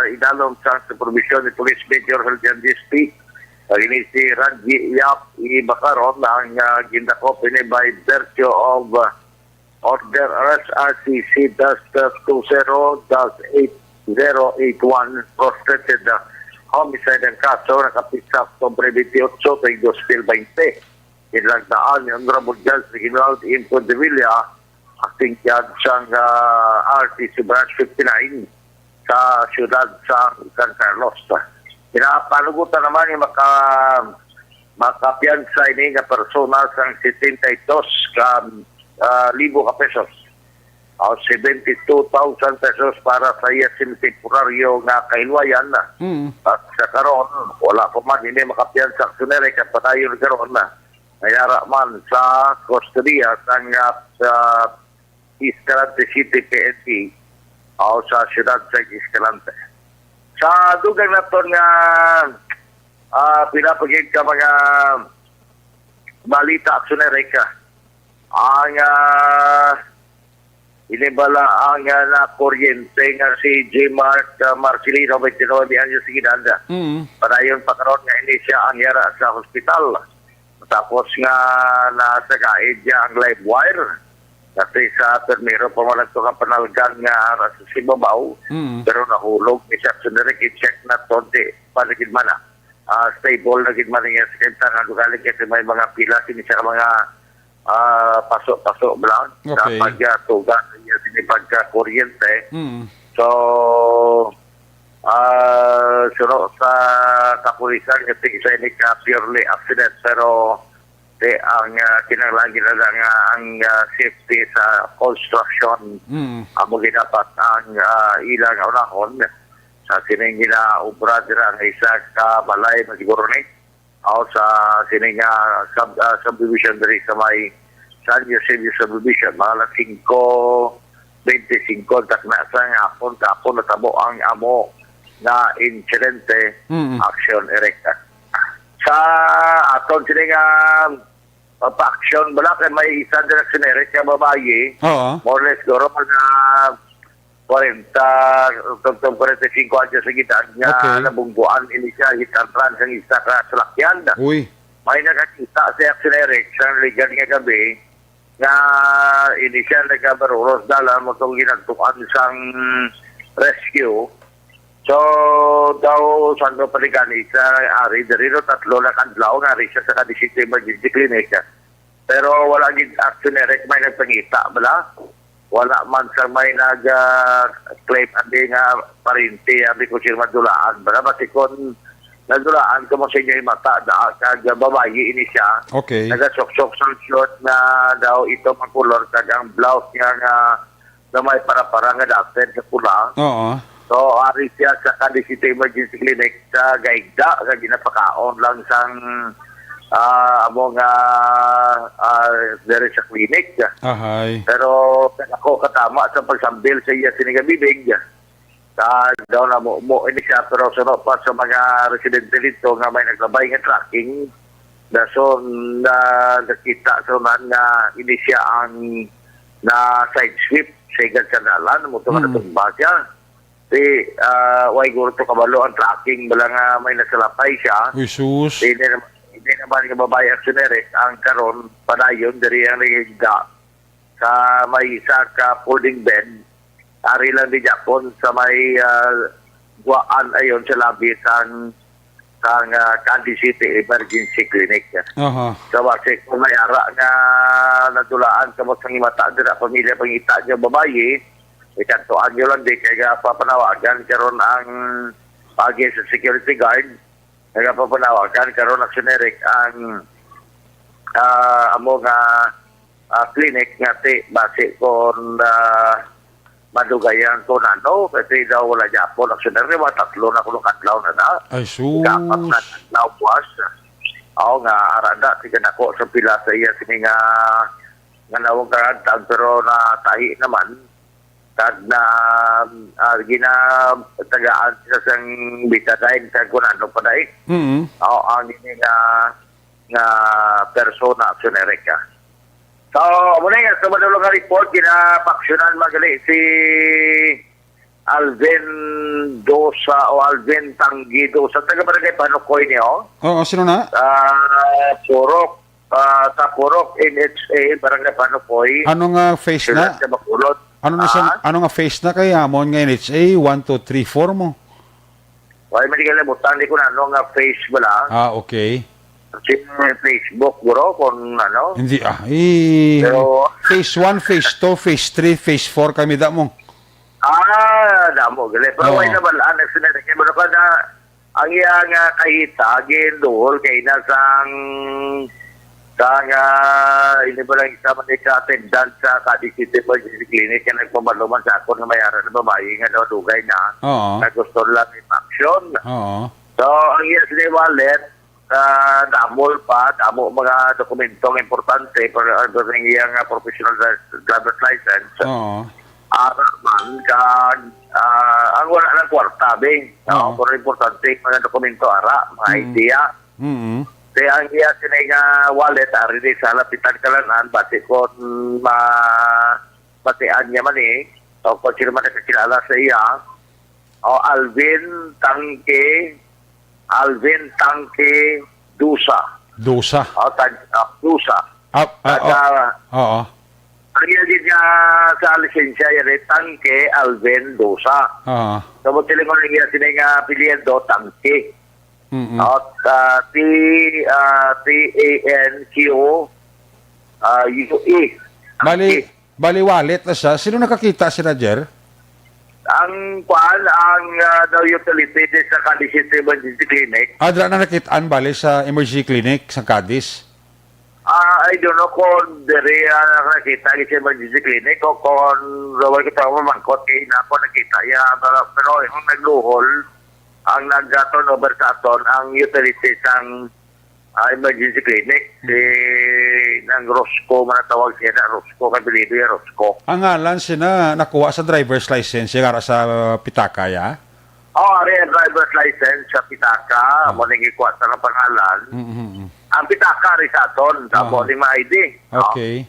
B: idalom sa supervision ni Police Major Heljan Dispi. Ini si Radji Yap Ibakaron ang gindakop ini by virtue of order arrest RCC-20-8081 prostrated homicide ang kaso nakapisa Oktubre 28 tuwing 2020. Inagdaan yung Honorable Judge Reginald M. Condevilla acting judge sang RTC Branch 59 sa siyudad sa San Carlos. Pinapalugutan naman yung makapiansa ini nga persona sang 72 libo ka pesos. 72,000 pesos para sa iya temporaryo nga kainwayan na. At sa karon, wala pa man hindi makapiansa aksonere kat patayon karon na. Nayara man sa Costaria sang Escalante City PNP o sa Siyudad Sang Escalante. Sa dugang na ito nga pinapagig ka mga balita aksonere ka ang inibala ang na kuryente nga si J. Mark Marcelino 29 anyos sige danda. Padayon pa karon nga ini siya ang yara sa hospital. Tapos nga nasa kaid niya ang live wire. Kasi sa permiro pamalag ito ka panalgan nga sa Sibabaw. Pero nahulog ni siya. So i-check na ito. Panagid man na. Stable na gid man niya sa kenta nga lugalig kasi may mga pila sini siya mga pasok-pasok lang.
C: Okay.
B: Sa pagtugan niya sini pagka-kuryente. So suro sa kapulisan kasi isa ini ka purely accident pero ang kinahanglan na lang ang safety sa construction amo ginapat ang ilang unahon sa sining ginaubra dira nga isa ka balay na siguro ni o sa sining subdivision diri sa may San Jose subdivision mga 5:25 tak na sa hapon natabo ang amo na insidente action erecta sa aton sining pa-action bala kay may isang direction erecta babayi more or less goro mga 45 anyos sa gitan nga nabungguan ini siya hitantran sa isa ka salakyan. May nakakita sa action erecta sa ligan nga gabi nga inisyal na kabaruros dala mo itong ginagtukan sang rescue. So, daw saan ko paligan isa ari darino tatlo na kadlaw nga rin siya sa Kadisite Emergency Clinic. Pero wala gid action erect may nagpangita bala. Wala man sa may nag-claim andi nga parinti abi ko siya madulaan. Bala basikon nadulaan ko mo sa inyo yung mata kag babayi ini siya. Nagasok-sok sa short na daw ito magkulor kag ang blouse niya nga may para-para nga dapat sa pula. So, ari siya sa Kadisite Emergency Clinic sa Gaigda, sa ginapakaon lang sang among there is a clinic.
C: Ahay.
B: Pero ako katama sa pagsambil sa iya sinigabibig. Daw na mo ini siya, pero sunod pa sa mga residente dito nga may naglabay nga tracking. So, nakita sa man nga ini siya ang na side sweep sa igad sa dalan. Muto nga natumba siya. Way guro to kabalo ang tracking bala nga may nasalapay siya.
C: Uy, sus.
B: Hindi naman nga babae aksyonere ang karon padayon diri ang nagigda sa may isa ka folding bed ari lang di Japon sa may guaan ayon sa labi sang Candy City Emergency Clinic.
C: Aha.
B: So kasi kung may ara nga nadulaan sa mga mata dira pamilya pangita niya babae ikantuan nyo lang di kaya papanawagan karon ang pagi sa security guard nagpapanawagan karon aksyonerik ang among clinic nga ti base kon madugayan ko na no kasi daw wala Japon aksyonerik mga tatlo na kulong katlaw na na
C: Ay, sus.
B: dapat na katlaw buwas nga arada tiga nako sa pila sa iya sini nga nawang karantag pero na tahi naman kad na ginatagaan sa sang bitadain sa kunano paday. Ang ini nga persona aksyonere ka. So, muna nga sa madulong nga report ginapaksyonan magali si Alvin Dosa o Alvin Tanggi Dosa taga barangay Panukoy niyo.
C: Oo, sino na?
B: Purok Purok NHA barangay Panukoy.
C: Ano nga face na?
B: Sa Bacolod.
C: Ano nga face na kay Amon nga NHA 1, 2, 3, 4 mo?
B: Wala man butang di ko na ano nga face bala.
C: Okay.
B: Kasi Facebook bro kung ano.
C: Hindi
B: Pero
C: face 1, face 2, face 3, face 4 kami da mo.
B: Damo gali. Pero wala na balaan nagsinari kay bala ka na ang iya nga kahita gindool kay nasang ini ba lang isa man ka-attendant sa Candy City Emergency Clinic na nagpabaluman sa ako na mayara na babae nga daw dugay na na gusto lang in-action. So, ang iya sila wallet, damo mga dokumentong importante para ang iyang professional driver's license. Man ang wala ng kwarta, bing. Pero importante mga dokumento mga idea. Kaya ang iya sinay nga wallet, ari di sa lapitan kalanan, bati ko batian niya man o kung sino man nakakilala sa iya, Alvin Tangke Dusa.
C: Dusa.
B: Dusa.
C: Oo.
B: Ang iya din niya sa lisensya, yan Tangke Alvin Dusa. So, mo tilingon ang iya sinay nga piliendo, Tangke. At T-A-N-Q-U-E.
C: Bali wallet na siya. Sino nakakita si Roger?
B: Ang daw utility sa Candy City Emergency Clinic.
C: Adra na nakitaan bali sa emergency clinic sa Cadiz?
B: I don't know kung dere nakita sa emergency clinic o kung rawal kita mamangkot kaya na ako nakita. Pero yung nagluhol, ang nag-turnover sa aton ang utilities ng emergency clinic ng Rosco, manatawag siya na Rosco, kabilido yung Rosco.
C: Ang ngalan siya nakuha sa driver's license yung sa pitaka, ya?
B: Ari ang driver's license sa pitaka, mo nang ikuha sa pangalan. Ang pitaka rin sa aton, sa boarding ID.
C: Okay.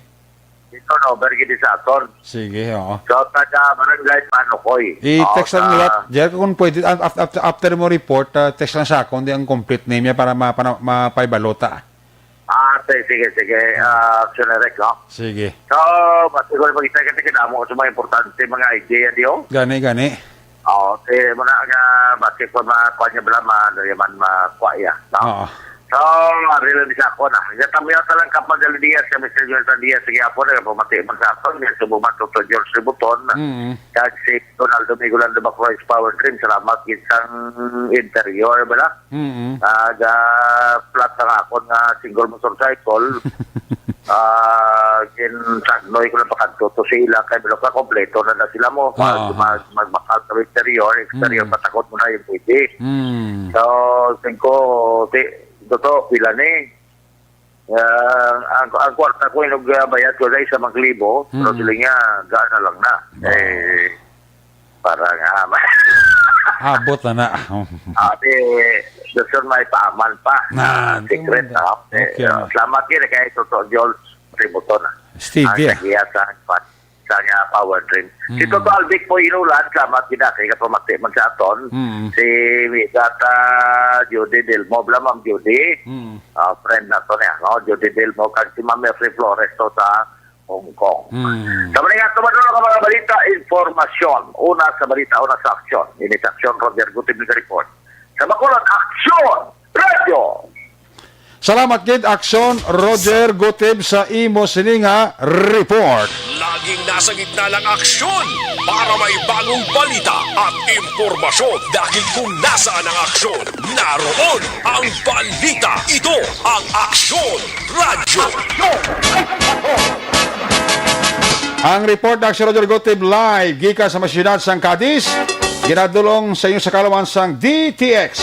B: Ito no, bergidi sa aton.
C: Sige, oo.
B: So, taga barangay Panukoy.
C: I-text lang nila, Jer, kung pwede, after mo report, text lang sa ako, ang complete name niya para mapaibalota.
B: Sige. Aksyonere ko.
C: Sige.
B: So, siguro pag-itay ka kinamo sa mga importante mga idea diyo.
C: Gani.
B: Muna nga, bakit ko makuha niya bala, yaman makuha ya.
C: Oo.
B: So, arilan di sa ako na. Tamiya talang kapag Diaz, kami sa Jonathan Diaz, sige po na, pumati man sa aton, yung subumato to George Ributon, kag si Donaldo Miguelan de Bacroix Power Trim, salamat isang interior, bala? Flat na ako nga single motorcycle, sagnoy ko na pakanto to sila, kaya bilo ka, kompleto na sila mo, magmakal sa exterior patakot mo na yung pwede. So, tingko, totoo, pila ni. Ang kwarta ko yung bayad ko dahil sa maglibo, pero sila nga, gana lang na. Parang,
C: Abot na.
B: gusto may paaman pa. Secret na.
C: Okay.
B: Salamat yun, kaya ito, Joel Tributo na.
C: Stevie.
B: Ang nagiyasan sa nga power dream. Si Toto Albic po inulan, salamat kita, kaya kapamati magsaton. Si Gata Judy Delmo, Ma'am Judy, friend na to niya, no? Judy Delmo, kag si Ma'am Mary Flores to sa Hong Kong. Sa mga tumadulong ka mga balita, informasyon. Una sa balita, una sa aksyon. Ini sa aksyon, Roger Gutib ng report. Sa Bacolod, Aksyon Radio!
C: Salamat gid Aksyon Roger Gutib sa imo sininga report.
F: Laging nasa gitna ng aksyon para may bagong balita at impormasyon. Dahil kung nasaan ang aksyon, naroon ang balita. Ito ang Aksyon Radio.
C: Ang report ng Aksyon Roger Gutib live gikan sa masyudad sang Cadiz, ginadulong sa inyo sa kalawan sang DTX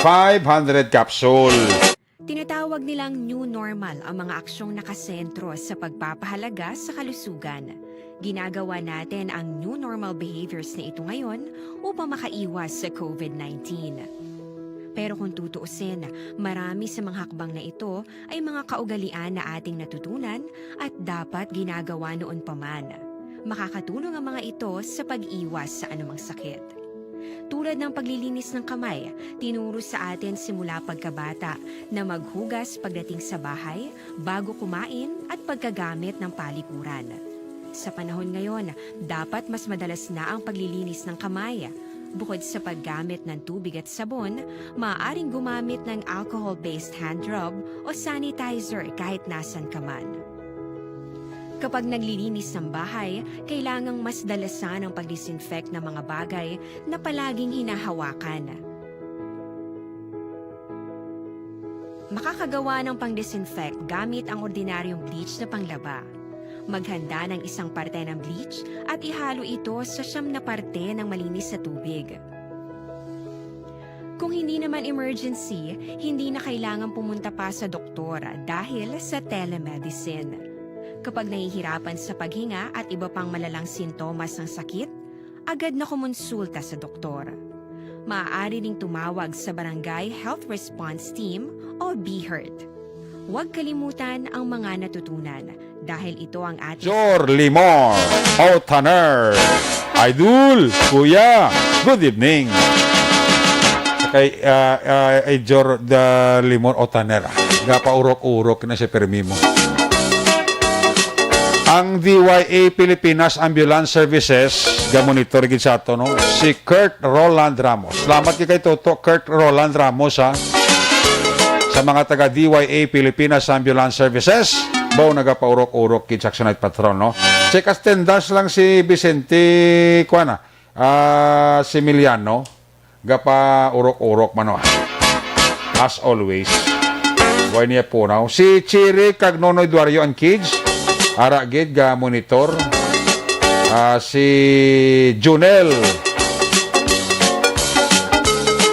C: 500 capsule.
K: Tinatawag nilang new normal ang mga aksyong nakasentro sa pagpapahalaga sa kalusugan. Ginagawa natin ang new normal behaviors na ito ngayon upang makaiwas sa COVID-19. Pero kung tutuusin, marami sa mga hakbang na ito ay mga kaugalian na ating natutunan at dapat ginagawa noon pa man. Makakatulong ang mga ito sa pag-iwas sa anumang sakit. Tulad ng paglilinis ng kamay, tinuro sa atin simula pagkabata na maghugas pagdating sa bahay, bago kumain at pagkagamit ng palikuran. Sa panahon ngayon, dapat mas madalas na ang paglilinis ng kamay. Bukod sa paggamit ng tubig at sabon, maaaring gumamit ng alcohol-based hand rub o sanitizer kahit nasan ka man. Kapag naglilinis ng bahay, kailangang mas dalasan ang pag-disinfect ng mga bagay na palaging hinahawakan. Makakagawa ng pang-disinfect gamit ang ordinaryong bleach na panglaba. Maghanda ng isang parte ng bleach at ihalo ito sa 9 na parte ng malinis na tubig. Kung hindi naman emergency, hindi na kailangan pumunta pa sa doktor dahil sa telemedicine. Kapag nahihirapan sa paghinga at iba pang malalang sintomas ng sakit, agad na kumonsulta sa doktor. Maaari ring tumawag sa Barangay Health Response Team o BHERT. Huwag kalimutan ang mga natutunan dahil ito ang ating...
C: Jor Limor, Otaner, Idol, Kuya, good evening. Kay Jor Limor, Otaner, gapaurok-urok na si permi mo. Ang DYA Pilipinas Ambulance Services, gamonitor gid sa ato, no? Si Kurt Roland Ramos. Salamat kay Toto Kurt Roland Ramos, ha? Sa mga taga DYA Pilipinas Ambulance Services, bao nagapaurok-urok kid sa Action Night Patrol, no? Check attendance lang si Vicente Kuana, si Miliano, gapa urok-urok mano. As always. Buhay niya po now. Si Chiri Cagnonoy Duario and Kids, ara gid ga monitor. Si Junel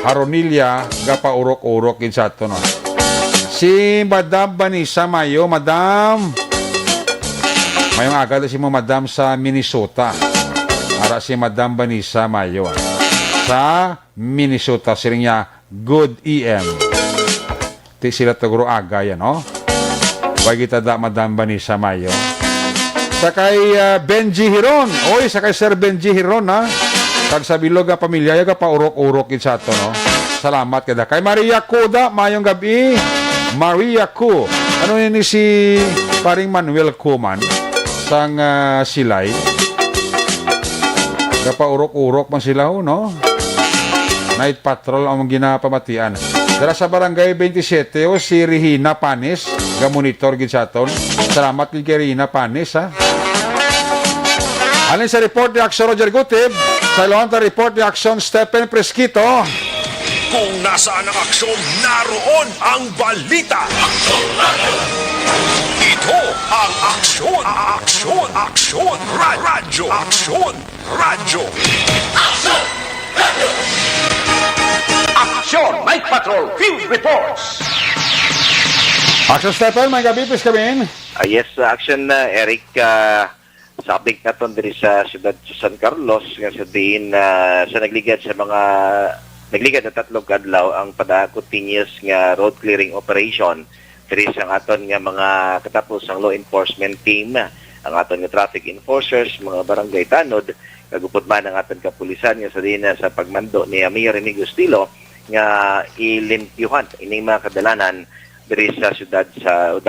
C: Haronilia ga paurok-urok gid sa ato, no. Si Madam Vanessa Mayo, Madam mayong agad si mo Madam sa Minnesota. Ara si Madam Vanessa Mayo sa Minnesota, siring niya good EM. Ti sila taguro aga yan, no. Wag kita da Madam Vanessa Mayo. Sakay Benji Hiron. Oy, sakay Sir Benji Hiron, ha. Kag sa bilog nga pamilya ga paurok-urok gid sa ato, no. Salamat kada. Kay Maria Kuda, mayong gabi. Maria Ku. Ano ni si paring Manuel Kuman sang Silay. Ga paurok-urok man sila, no. Night patrol ang ginapamatian. Dara sa Barangay 27 o si Rihina Panis, ga monitor gid sa aton. Salamat kay Rihina Panis, ha. Alin sa report ni Aksyon Roger Gutib, sa ilawang report ni Aksyon Stephen Presquito.
F: Kung nasaan ang aksyon, naroon ang balita. Ito ang Aksyon, Aksyon, Aksyon Radio. Aksyon Radio. Aksyon Radio. Aksyon Night Patrol Field Reports.
C: Action Stephen, may gabi, please come in.
B: Yes, action Eric, sa update naton diri sa siyudad sa San Carlos nga sa diin sa nagligad na tatlong kadlaw ang continuous nga road clearing operation diri sa aton nga mga katapos ang law enforcement team, ang aton nga traffic enforcers, mga barangay tanod, kagupod man ang aton kapulisan nga sa diin sa pagmando ni Mayor Inigo Estilo nga ilimpyuhan ining mga kadalanan diri sa siyudad sa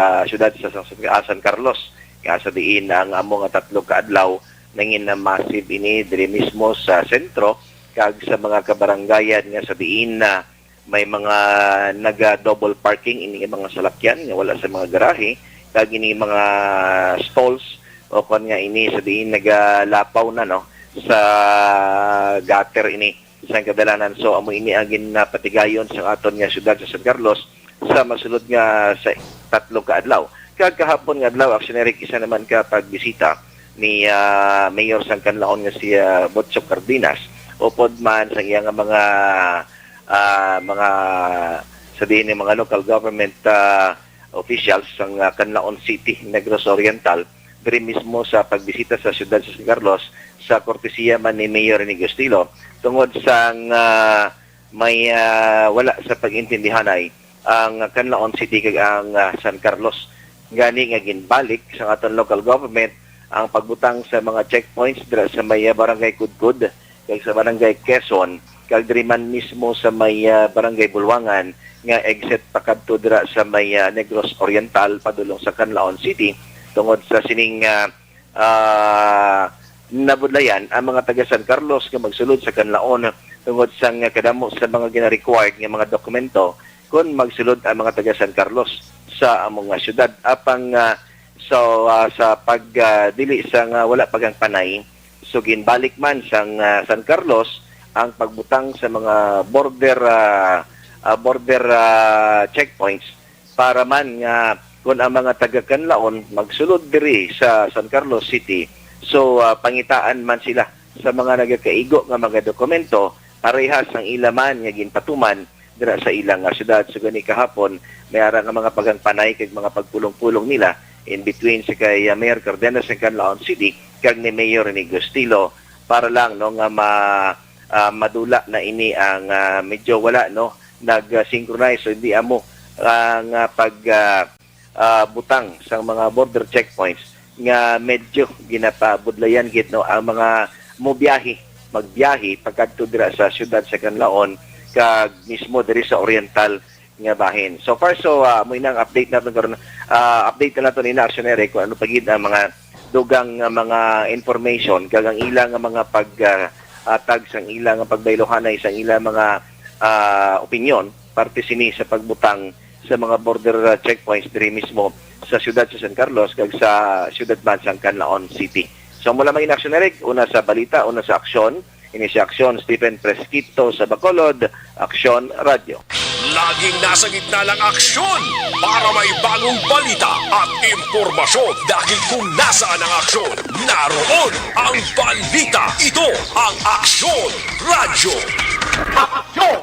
B: San Carlos. Kaya sa diin ang among tatlong kaadlaw nangin na massive ini diri mismo sa sentro kag sa mga kabarangayan nga sa diin na may mga naga-double parking ini mga salakyan nga wala sa mga garahe kag ini mga stalls o kon nga ini sa diin nagalapaw na no sa gutter ini sa kadalanan. So amo ini ang ginapatigayon sa aton nga siyudad sa San Carlos sa masulod nga sa tatlong kaadlaw. Kahapon nga adlaw, Action Eric, isa naman ka pagbisita ni Mayor sang Canlaon nga si Botchok Cardenas. Upod man sa iyang mga sa diin ng mga local government officials sang Canlaon City, Negros Oriental, diri mismo sa pagbisita sa siyudad sa San Carlos sa kortesiya man ni Mayor Inigo Estilo tungod sang may wala sa pag-intindihan ay ang Canlaon City kag ang San Carlos gani nga ginbalik sa aton local government ang pagbutang sa mga checkpoints dira sa may barangay Kudkud kag sa barangay Quezon kag diri man mismo sa may barangay Bulwangan nga exit pakadto dira sa may Negros Oriental padulong sa Canlaon City tungod sa sining nabudlayan ang mga taga San Carlos nga magsulod sa Canlaon tungod sa kadamo sa mga gina-required nga mga dokumento kung magsulod ang mga taga San Carlos sa among syudad apang sa pagdili sa wala pagang panay so ginbalik man sang San Carlos ang pagbutang sa mga border checkpoints para man nga kung ang mga taga Canlaon magsulod diri sa San Carlos City so pangitaan man sila sa mga nagakaigo nga mga dokumento parehas ang ilaman nga ginpatuman dira sa ilang syudad. So gani kahapon may ara nga mga pagangpanay kag mga pagpulong-pulong nila in between sa kay Mayor Cardenas sa Canlaon City kag ni Mayor Inigo Estilo para lang no nga madula na ini ang medyo wala no nag-synchronize so hindi amo ang butang sa mga border checkpoints nga medyo ginapabudlayan gid no ang mga magbiyahe pagkadto dira sa syudad sa Canlaon kag mismo diri sa Oriental nga bahin. So far mo inang update naton karon update na naton ni Action Eric kung ano pagid ang mga dugang mga information kag ang ilang mga tag sang ilang pagbaylohanay sang ilang mga opinion parte sini sa pagbutang sa mga border checkpoints diri mismo sa siyudad sa San Carlos kag sa siyudad man sang Canlaon City. So mula mga Action Eric, una sa balita, una sa aksyon. Ini si Aksyon Stephen Presquito sa Bacolod, Aksyon Radio.
F: Laging nasa gitna ng aksyon para may bagong balita at impormasyon dahil kung nasaan ang aksyon, naroon ang balita. Ito ang Aksyon Radio. Aksyon!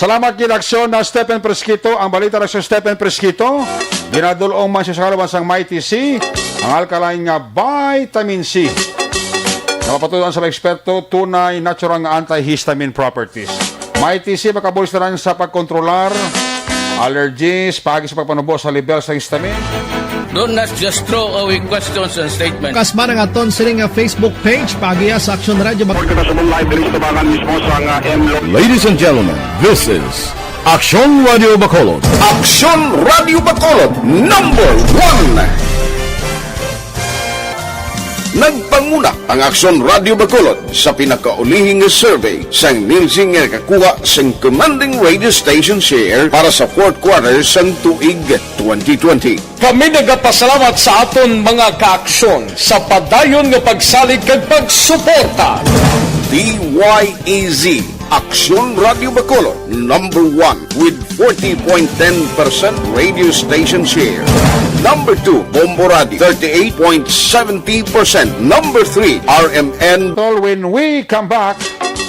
C: Salamat kinaksyon na Stephen Presquito. Ang balita na si Stephen Presquito, ginadulong man siya sa kalaban sang Mighty C, ang alkaline nga vitamin C. Napapatuloy sa mga eksperto, tunay natural nga antihistamine properties. Mighty C makabulis na rin sa pagkontrolar allergies, pagi sa pagpanubos sa level sa histamine.
A: Do not just throw away questions and statements.
L: Kasman ang aton siling Facebook page pagiya sa Action Radio.
A: Ladies and gentlemen, this is Action Radio Bacolod.
F: Aksyon Radio Bacolod #1. Nagpanguna ang Aksyon Radio Bacolod sa pinakaulihing survey sa ninsing nga kakuha sa commanding radio station share para sa fourth quarter sa tuig 2020.
E: Kami nagapasalamat sa aton mga kaaksyon sa padayon nga pagsalig kag pagsuporta.
F: DYEZ
A: Aksyon Radio Bacolod, number 1 with 40.10% radio station share. Number 2, Bombo Radio, 38.70%. Number 3, RMN.
C: When we come back,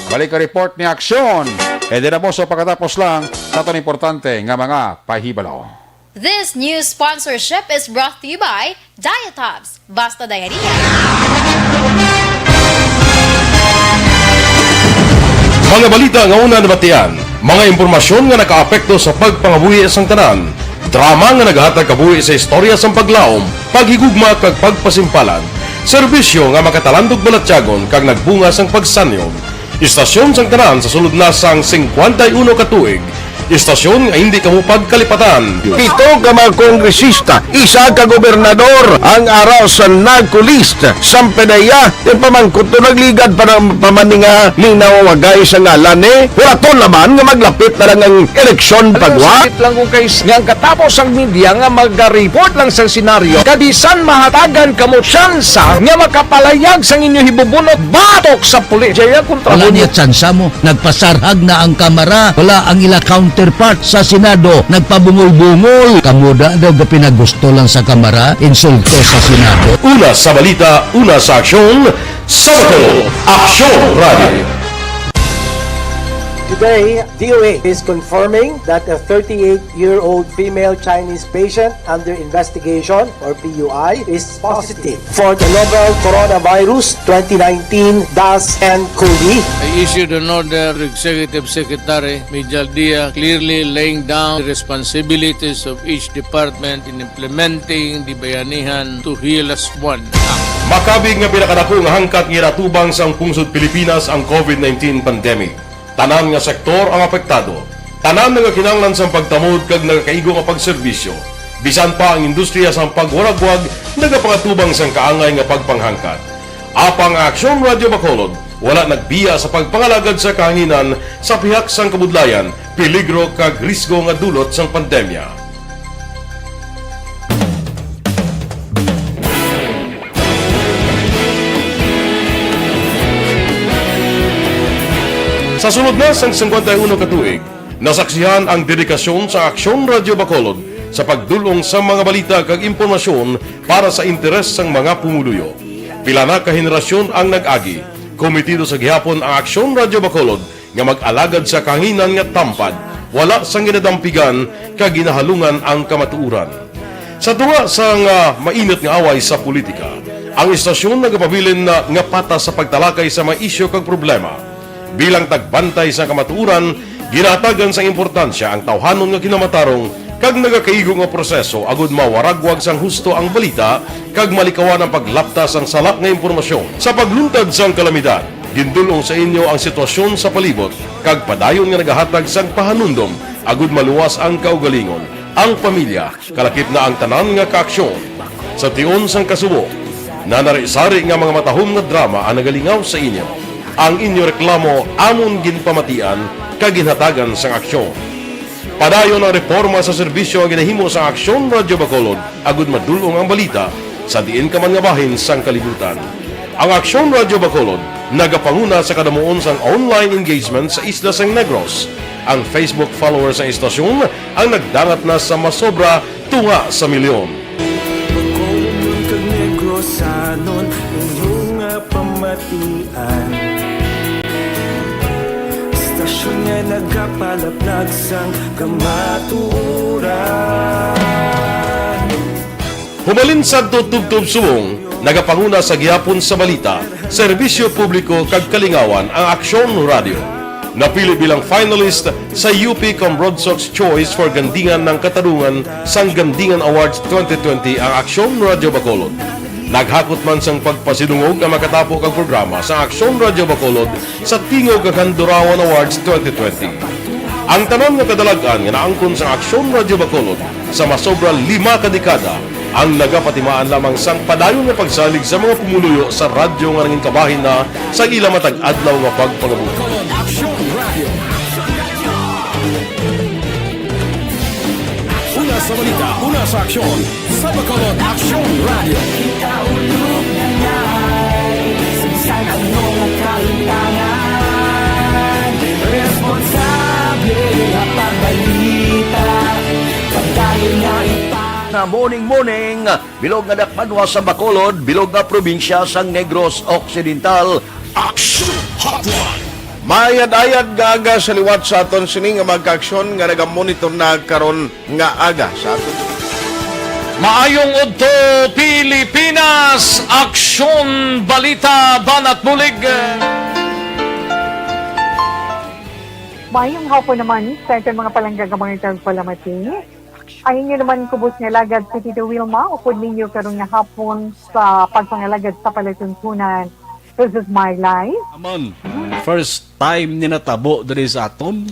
C: balik ang report ni Aksyon. E di na po so pagkatapos lang sa itong importante nga mga pahibalo.
M: This news sponsorship is brought to you by Diatops, Basta Diarrhea.
F: Mga balita nga una nabatian, mga impormasyon nga nakaapekto sa pagpangabuhi sang tanan, drama nga naghatag kabuhi sa istorya sang paglaom, paghigugma kag pagpasimpalan, serbisyo nga makatalandog balatyagon kag nagbunga sang pagsanyo, istasyon sang tanan sa sulod na sang 51 katuig, istasyon nga hindi kamupag kalipatan.
A: 7 ka mga kongresista, 1 ka gobernador, ang araw sa nagkulist, Sampedaya, yung pamangkot to nagligad para pamaninga ning nawagay sa ngalan wala to naman nga maglapit na lang ang eleksyon pagwa.
N: Sakit lang kung guys, nga katapos ang media nga mag-report lang sa senaryo, kadisan mahatagan kamo tsansa nga makapalayag sang inyo hibubunot batok sa pulis. Jaya kontra
O: wala niya tsansa mo, nagpasarhag na ang kamera, wala ang ila counterpart sa Senado, nagpabungol-bungol. Kamuda daw ga pinagusto lang sa kamera, insulto sa Senado.
F: Una sa balita, una sa aksyon, sa Bacolod, Aksyon Radio.
P: Today, DOA is confirming that a 38-year-old female Chinese patient under investigation, or PUI, is positive for the novel coronavirus 2019 DAS-CoV.
Q: I issued an order to Executive Secretary Mijal Dia clearly laying down the responsibilities of each department in implementing the Bayanihan to Heal as One.
F: Makabig nga pinakadako nga hangkat nga natubang sa pungsod Pilipinas ang COVID-19 pandemic. Tanan nga sektor ang apektado. Tanan nga kinahanglan sa pagtamod kag nagakaigo nga pagserbisyo. Bisan pa ang industriya sa pagwaragwag nagapangatubang sang kaangay nga pagpanghangkat. Apang Aksyon Radio Bacolod wala nagbiya sa pagpangalagad sa kahanginan sa pihak sang kabudlayan, peligro kag risgo nga dulot sang pandemya. Sa sunod na sang 51 katuig, nasaksihan ang dedikasyon sa Aksyon Radio Bacolod sa pagdulong sa mga balita kag impormasyon para sa interes sang mga pumuluyo. Pila na ka henerasyon ang nag-agi, komitido sa gihapon ang Aksyon Radio Bacolod nga mag-alagad sa kahanginan nga tampad, wala sang ginadampigan kag ginahalungan ang kamatuuran. Sa tunga sang mainit nga away sa politika, ang istasyon nagapabilin na nga patas sa pagtalakay sa mga isyu kag problema. Bilang tagbantay sa kamatuuran, ginatagan sa importansya ang tawhanon nga kinamatarong kag nagakaigo nga proseso agud mawaragwag sang husto ang balita kag malikawan ang paglaptas ang salak nga impormasyon. Sa pagluntad sang kalamidad, gindulong sa inyo ang sitwasyon sa palibot kag padayon nga nagahatag sang pahanundom agud maluwas ang kaugalingon, ang pamilya, kalakip na ang tanan nga kaaksyon. Sa tion sang kasubo, nanarisari nga mga matahom nga drama ang nagalingaw sa inyo. Ang inyo reklamo amon ginpamatian kag ginhatagan sang aksyon. Padayon ang reforma sa serbisyo ang ginahimo sa Aksyon Radio Bacolod agud madulong ang balita sa diin ka man nga bahin sang kalibutan. Ang Aksyon Radio Bacolod nagapanguna sa kadamuon sang online engagement sa Isla Sang Negros. Ang Facebook followers sa istasyon ang nagdangat na sa masobra tunga sa milyon.
R: Bacolod kag Negros sanon inyong pamatian. Stasyon nga nagapalaplag sang kamatuuran.
F: Humalin sa tutubtub subong, nagapanguna sa gihapon sa balita, serbisyo publiko kag kalingawan ang Aksyon Radio. Napili bilang finalist sa UP Broadsox Choice for Gandingan ng Katarungan sang Gandingan Awards 2020 ang Aksyon Radio Bacolod. Naghakot man sang pagpasidungog ang makatapo kang programa sa Aksyon Radio Bacolod sa Tingog kag Handurawan Awards 2020. Ang tanan nga kadalagan nga naangkon sa Aksyon Radio Bacolod sa masobra 5 ka dekada ang nagapatimaan lamang sang padayon nga pagsalig sa mga pumuluyo sa radyo nga nangin kabahin na sa ila matag adlaw nga pagpangabuhi.
R: Una sa balita, una sa aksyon, sa Bacolod Aksyon Radio. Ikaulog na nga'y, sinsan ang mga kaintangan.
S: na morning, bilog nga dakmadwa sa Bacolod, bilog nga probinsya sa Negros Occidental.
F: Action Hotline!
A: Mayad-ayad nga aga sa liwat sa aton sini nga magka-aksyon nga nagamonitor na karon nga aga sa aton.
N: Maayong udto Pilipinas, aksyon balita banat mulig.
T: Mayong hapon naman sa itong mga palanggagamangan palamati. Ayun nyo naman kubos nga lagad sa Tito Wilma, upod ninyo karong nga hapon sa pagpangalagad sa palatuntunan. This is my life.
U: Amon, first time ni natabo diri sa aton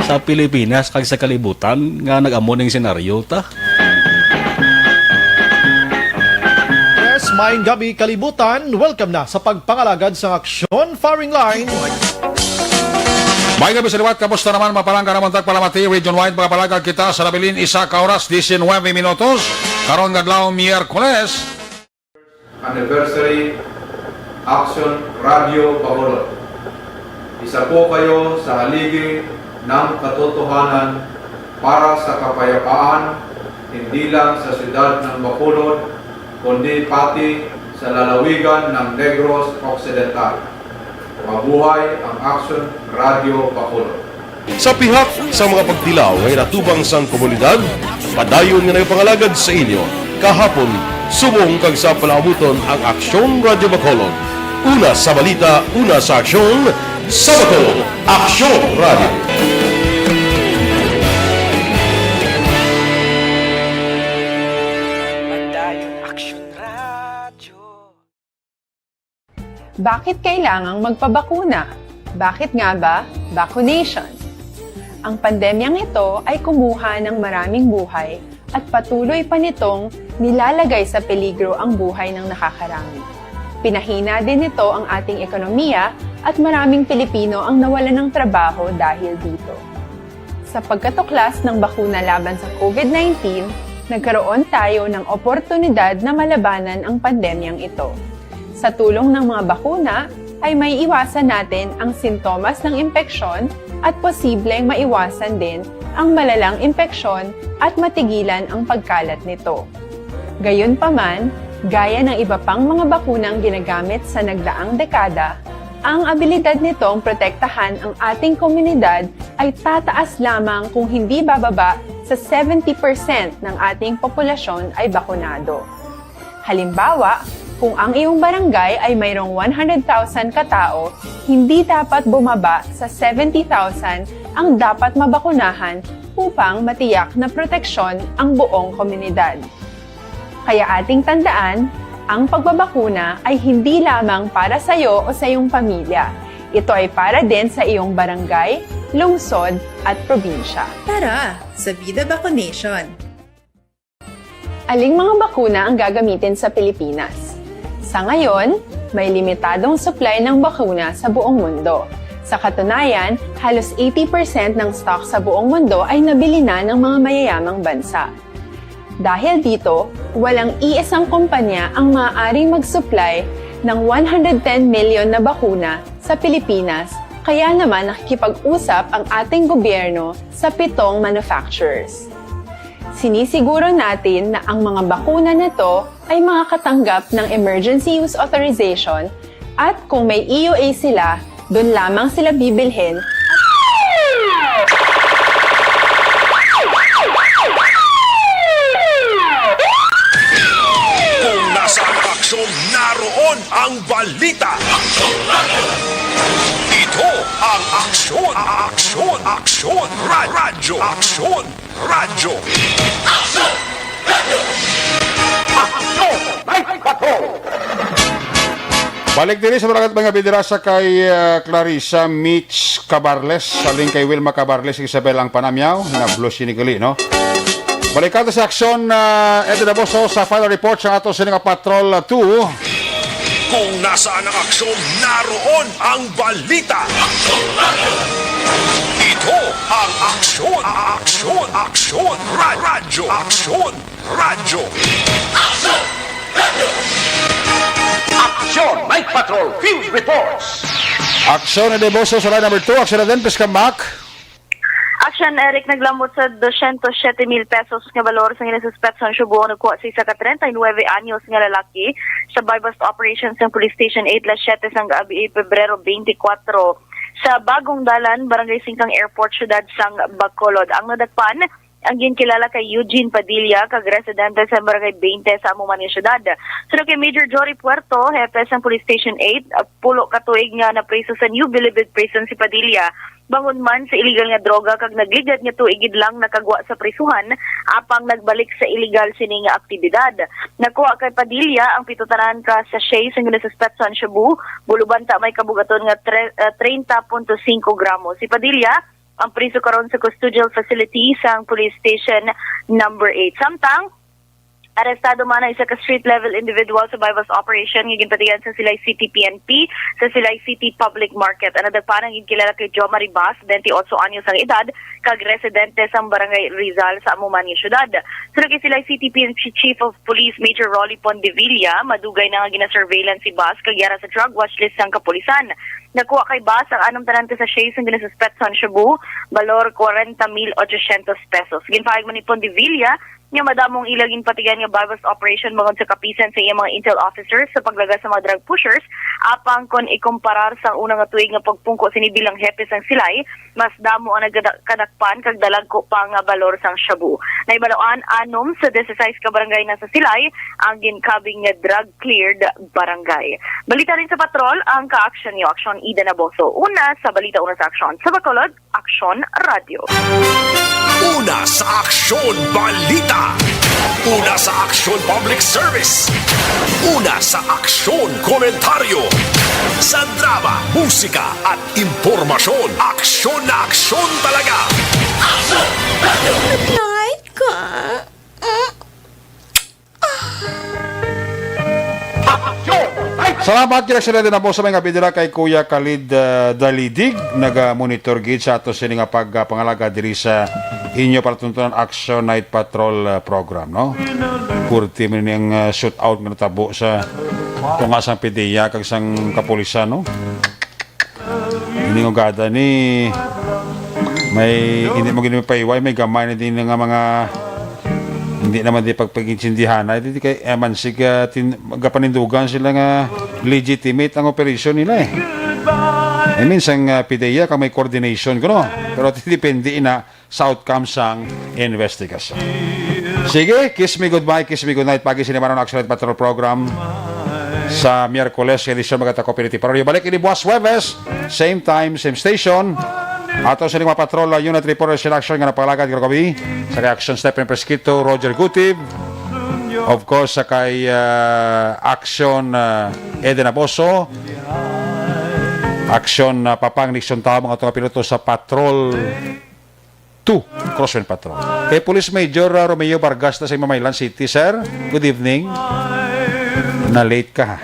U: sa Pilipinas kag sa kalibutan nga nag-amo ning senaryo ta.
L: Yes, maayong gabi kalibutan. Welcome na sa pagpangalagad sa Aksyon Firing Line.
C: May gabi sa liwat, kamusta naman mapalangga naman tagpalamati, region-wide mga palagag kita sa labilin isa ka oras, 19 minutos, karon gadlaw Miyerkules.
V: Anniversary Action Radio Bacolod. Isa po kayo sa haligi ng katotohanan para sa kapayapaan, hindi lang sa siyudad ng Bacolod, kundi pati sa lalawigan ng Negros Occidental. Mabuhay ang Action Radio Bacolod.
A: Sa pihak sa mga pagtilaw ay natubang sang komunidad, padayon nga nagpangalagad sa inyo. Kahapon, subong kag sa palaabuton ang Aksyon Radio Bacolod. Una sa balita, una sa aksyon, sa Bacolod, Aksyon Radio.
I: Bakit kailangang magpabakuna? Bakit nga ba? Vaccination. Ang pandemyang ito ay kumuha ng maraming buhay at patuloy pa nitong nilalagay sa peligro ang buhay ng nakakarami. Pinahina din nito ang ating ekonomiya at maraming Pilipino ang nawalan ng trabaho dahil dito. Sa pagkatuklas ng bakuna laban sa COVID-19, nagkaroon tayo ng oportunidad na malabanan ang pandemyang ito. Sa tulong ng mga bakuna, ay may iwasan natin ang sintomas ng impeksyon at posibleng maiwasan din ang malalang impeksyon at matigilan ang pagkalat nito. Gayunpaman, gaya ng iba pang mga bakunang ginagamit sa nagdaang dekada, ang abilidad nitong protektahan ang ating komunidad ay tataas lamang kung hindi bababa sa 70% ng ating populasyon ay bakunado. Halimbawa, kung ang iyong barangay ay mayroong 100,000 katao, hindi dapat bumaba sa 70,000 ang dapat mabakunahan upang matiyak na proteksyon ang buong komunidad. Kaya ating tandaan, ang pagbabakuna ay hindi lamang para sa iyo o sa iyong pamilya. Ito ay para din sa iyong barangay, lungsod at probinsya.
J: Tara, sa Vida Vaccination!
I: Aling mga bakuna ang gagamitin sa Pilipinas? Sa ngayon, may limitadong supply ng bakuna sa buong mundo. Sa katunayan, halos 80% ng stock sa buong mundo ay nabili na ng mga mayayamang bansa. Dahil dito, walang iisang kumpanya ang maaaring mag-supply ng 110 million na bakuna sa Pilipinas, kaya naman nakikipag-usap ang ating gobyerno sa 7 manufacturers. Sinisiguro natin na ang mga bakuna na to ay makakatanggap ng Emergency Use Authorization at kung may EUA sila, doon lamang sila bibilhin.
F: Kung nasa aksyon, naroon ang balita. Ito ang Aksyon, Aksyon, Aksyon, Radyo, Aksyon, Radyo. Aksyon, Radyo. Aksyon, Night Patrol.
C: Balik din sa mga bidirasa kay Clarissa Mitch Cabarles, saling kay Wilma Cabarles, Isabel ang Panamyaw, na Blue Sinigali, no? Balik ka sa aksyon, Edo Daboso, sa final report sa ato sa Patrol 2.
F: Kung nasaan ang aksyon, naroon ang balita. Ito ang Aksyon, Aksyon, Aksyon, Radyo, Aksyon, Radyo. Aksyon, Radyo. Aksyon, Night Patrol, Field Reports.
C: Aksyon na Deboso sa line number 2. Aksyon na din, please come back.
H: Action, Eric, naglamot sa 207,000 pesos nga balor sa ginasuspetson Cebu. Nagkuha sa isa ka 39 anyos nga lalaki sa bypass operations ng Police Station 8 7 sang gabi, Pebrero 24 sa Bagong Dalan, Barangay Singkang Airport, Syudad sang Bacolod. Ang nadagpan, ang ginkilala kay Eugene Padilla, kag residente sa Barangay 20 sa Amuman nga syudad. Sunod kay Major Jory Puerto, hepe sa Police Station 8, pulo ka tuig nga na preso sa New Bilibid Prison si Padilla. Bangon man sa illegal nga droga kag nagligad nga tuigid lang nakagwa sa prisuhan apang nagbalik sa illegal sini nga aktibidad. Nakuha kay Padilla ang pitutanan ka sa shay sa ginasuspetson Cebu, buluban ta may kabugaton nga 30.5 gramo. Si Padilla ang priso karon sa custodial facility sa Police Station number 8. Samtang arestado man ang isa ka street-level individual sa bypass operation nga ginpatigan sa Silay City PNP sa Silay City Public Market. Ang nadagpanan ginkilala kay Jo Maribas, 28 anyos ang edad, kag residente sa Barangay Rizal sa Amuman nga syudad. Sunod kay Silay City PNP Chief of Police Major Rolly Pondevilla, madugay na nga gina-surveillance si Bas kag yara sa drug watch list sang kapulisan. Nakuha kay Bas ang anong tanan ka sa shares ng ginasuspetson Cebu, balor 40,800 pesos. Ginpahig man ni Pondevilla nga madamong ilagin patigan nga bypass operation bangod sa kapisan sa iyang mga intel officers sa paglaga sa mga drug pushers apang kon ikumparar sa unang nga tuig nga pagpungko sini bilang hepe sang Silay, mas damo ang nagkadakpan kag dalagko pa nga balor sang Cebu. Naibaloan anom sa 16 ka barangay na sa Silay ang ginkabing nga drug cleared barangay. Balita rin sa patrol ang ka-action niyo, Action Ida Naboso. Una sa balita, una sa aksyon sa Bacolod, Action Radio.
F: Una sa Aksyon Balita. Una sa Aksyon Public Service. Una sa Aksyon Komentaryo. Sa drama, musika at impormasyon. Aksyon na aksyon talaga. Aksyon!
D: Night ka.
C: Salamat kina na po sa mga bidira kay Kuya Khalid Dalidig, nag-monitor gid sa ato sini nga pagpangalaga diri sa inyo palatuntunan Action Night Patrol program, no? Kurti man yung shoot out nga natabo sa tungasang PDEA kag sang kapulisan, no? Ini nga gada ni may hindi mo gini paiway, may gamay na din nga mga hindi naman di pagpagintsindihan ay di kay sig magapanindugan sila nga legitimate ang operation nila eh. I mean sang PDEA ka may coordination ko, no? Pero depende na sa outcome sang investigation. Sige, kiss me goodbye, kiss me goodnight pagi sinimano ng Action Patrol program sa Miyerkules edisyon magata Cooperative Parorio. Balik ini buwas Huwebes, same time, same station. Ato sa mga patrol unit reporter sa action nga napalagad kagabi sa reaction Stephen Presquito, Roger Gutib, of course sa kay action Eden Aboso, action Papang Nixon Tao, mga mga piloto sa patrol 2 Crosswind Patrol. Kay Police Major Romeo Vargas na sa Mamaylan City, sir, good evening. Na late ka ha.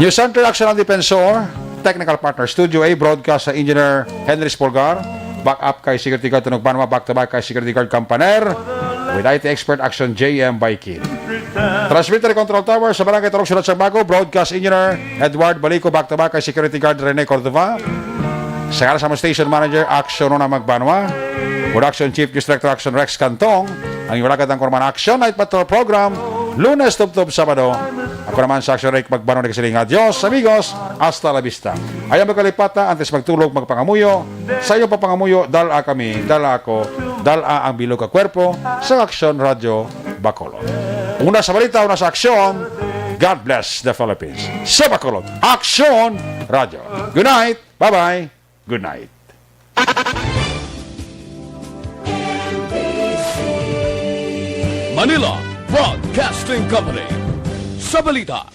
C: News Center Action ang Defensor, Technical Partner Studio A, broadcast sa Engineer Henry Spolgar, backup kay Security Guard Tunog Panama, back-to-back kay Security Guard Campaner, with IT Expert Action JM Baikin. Transmitter Control Tower sa Barangay Tarong Sunod sa Bago, broadcast Engineer Edward Balico, back-to-back kay Security Guard Rene Cordova. Sa Karasama Station Manager Action Nona Magbanwa, Production Chief News Director Action Rex Cantong, ang iwalagad ng Korman Action Night Patrol Program, Lunes, Tub-Tub, Sabado. Ako naman sa Action Rake Magbanwa na kasiling. Adios, amigos, hasta la vista. Ayaw magkalipata, antes magtulog, magpangamuyo. Sa iyo papangamuyo, dala kami, dala ako, dala ang bilog ka kwerpo sa Action Radio Bacolod. Una sa balita, una sa aksyon, God bless the Philippines. Sa Bacolod, Action Radio. Good night, bye-bye, good night.
R: Manila Broadcasting Company. Sa balita,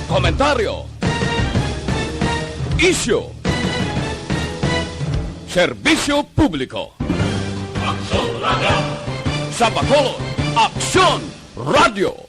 R: komentaryo, isyu, serbisyo publiko. Aksyon Radio. Sa Bacolod, Aksyon Radio.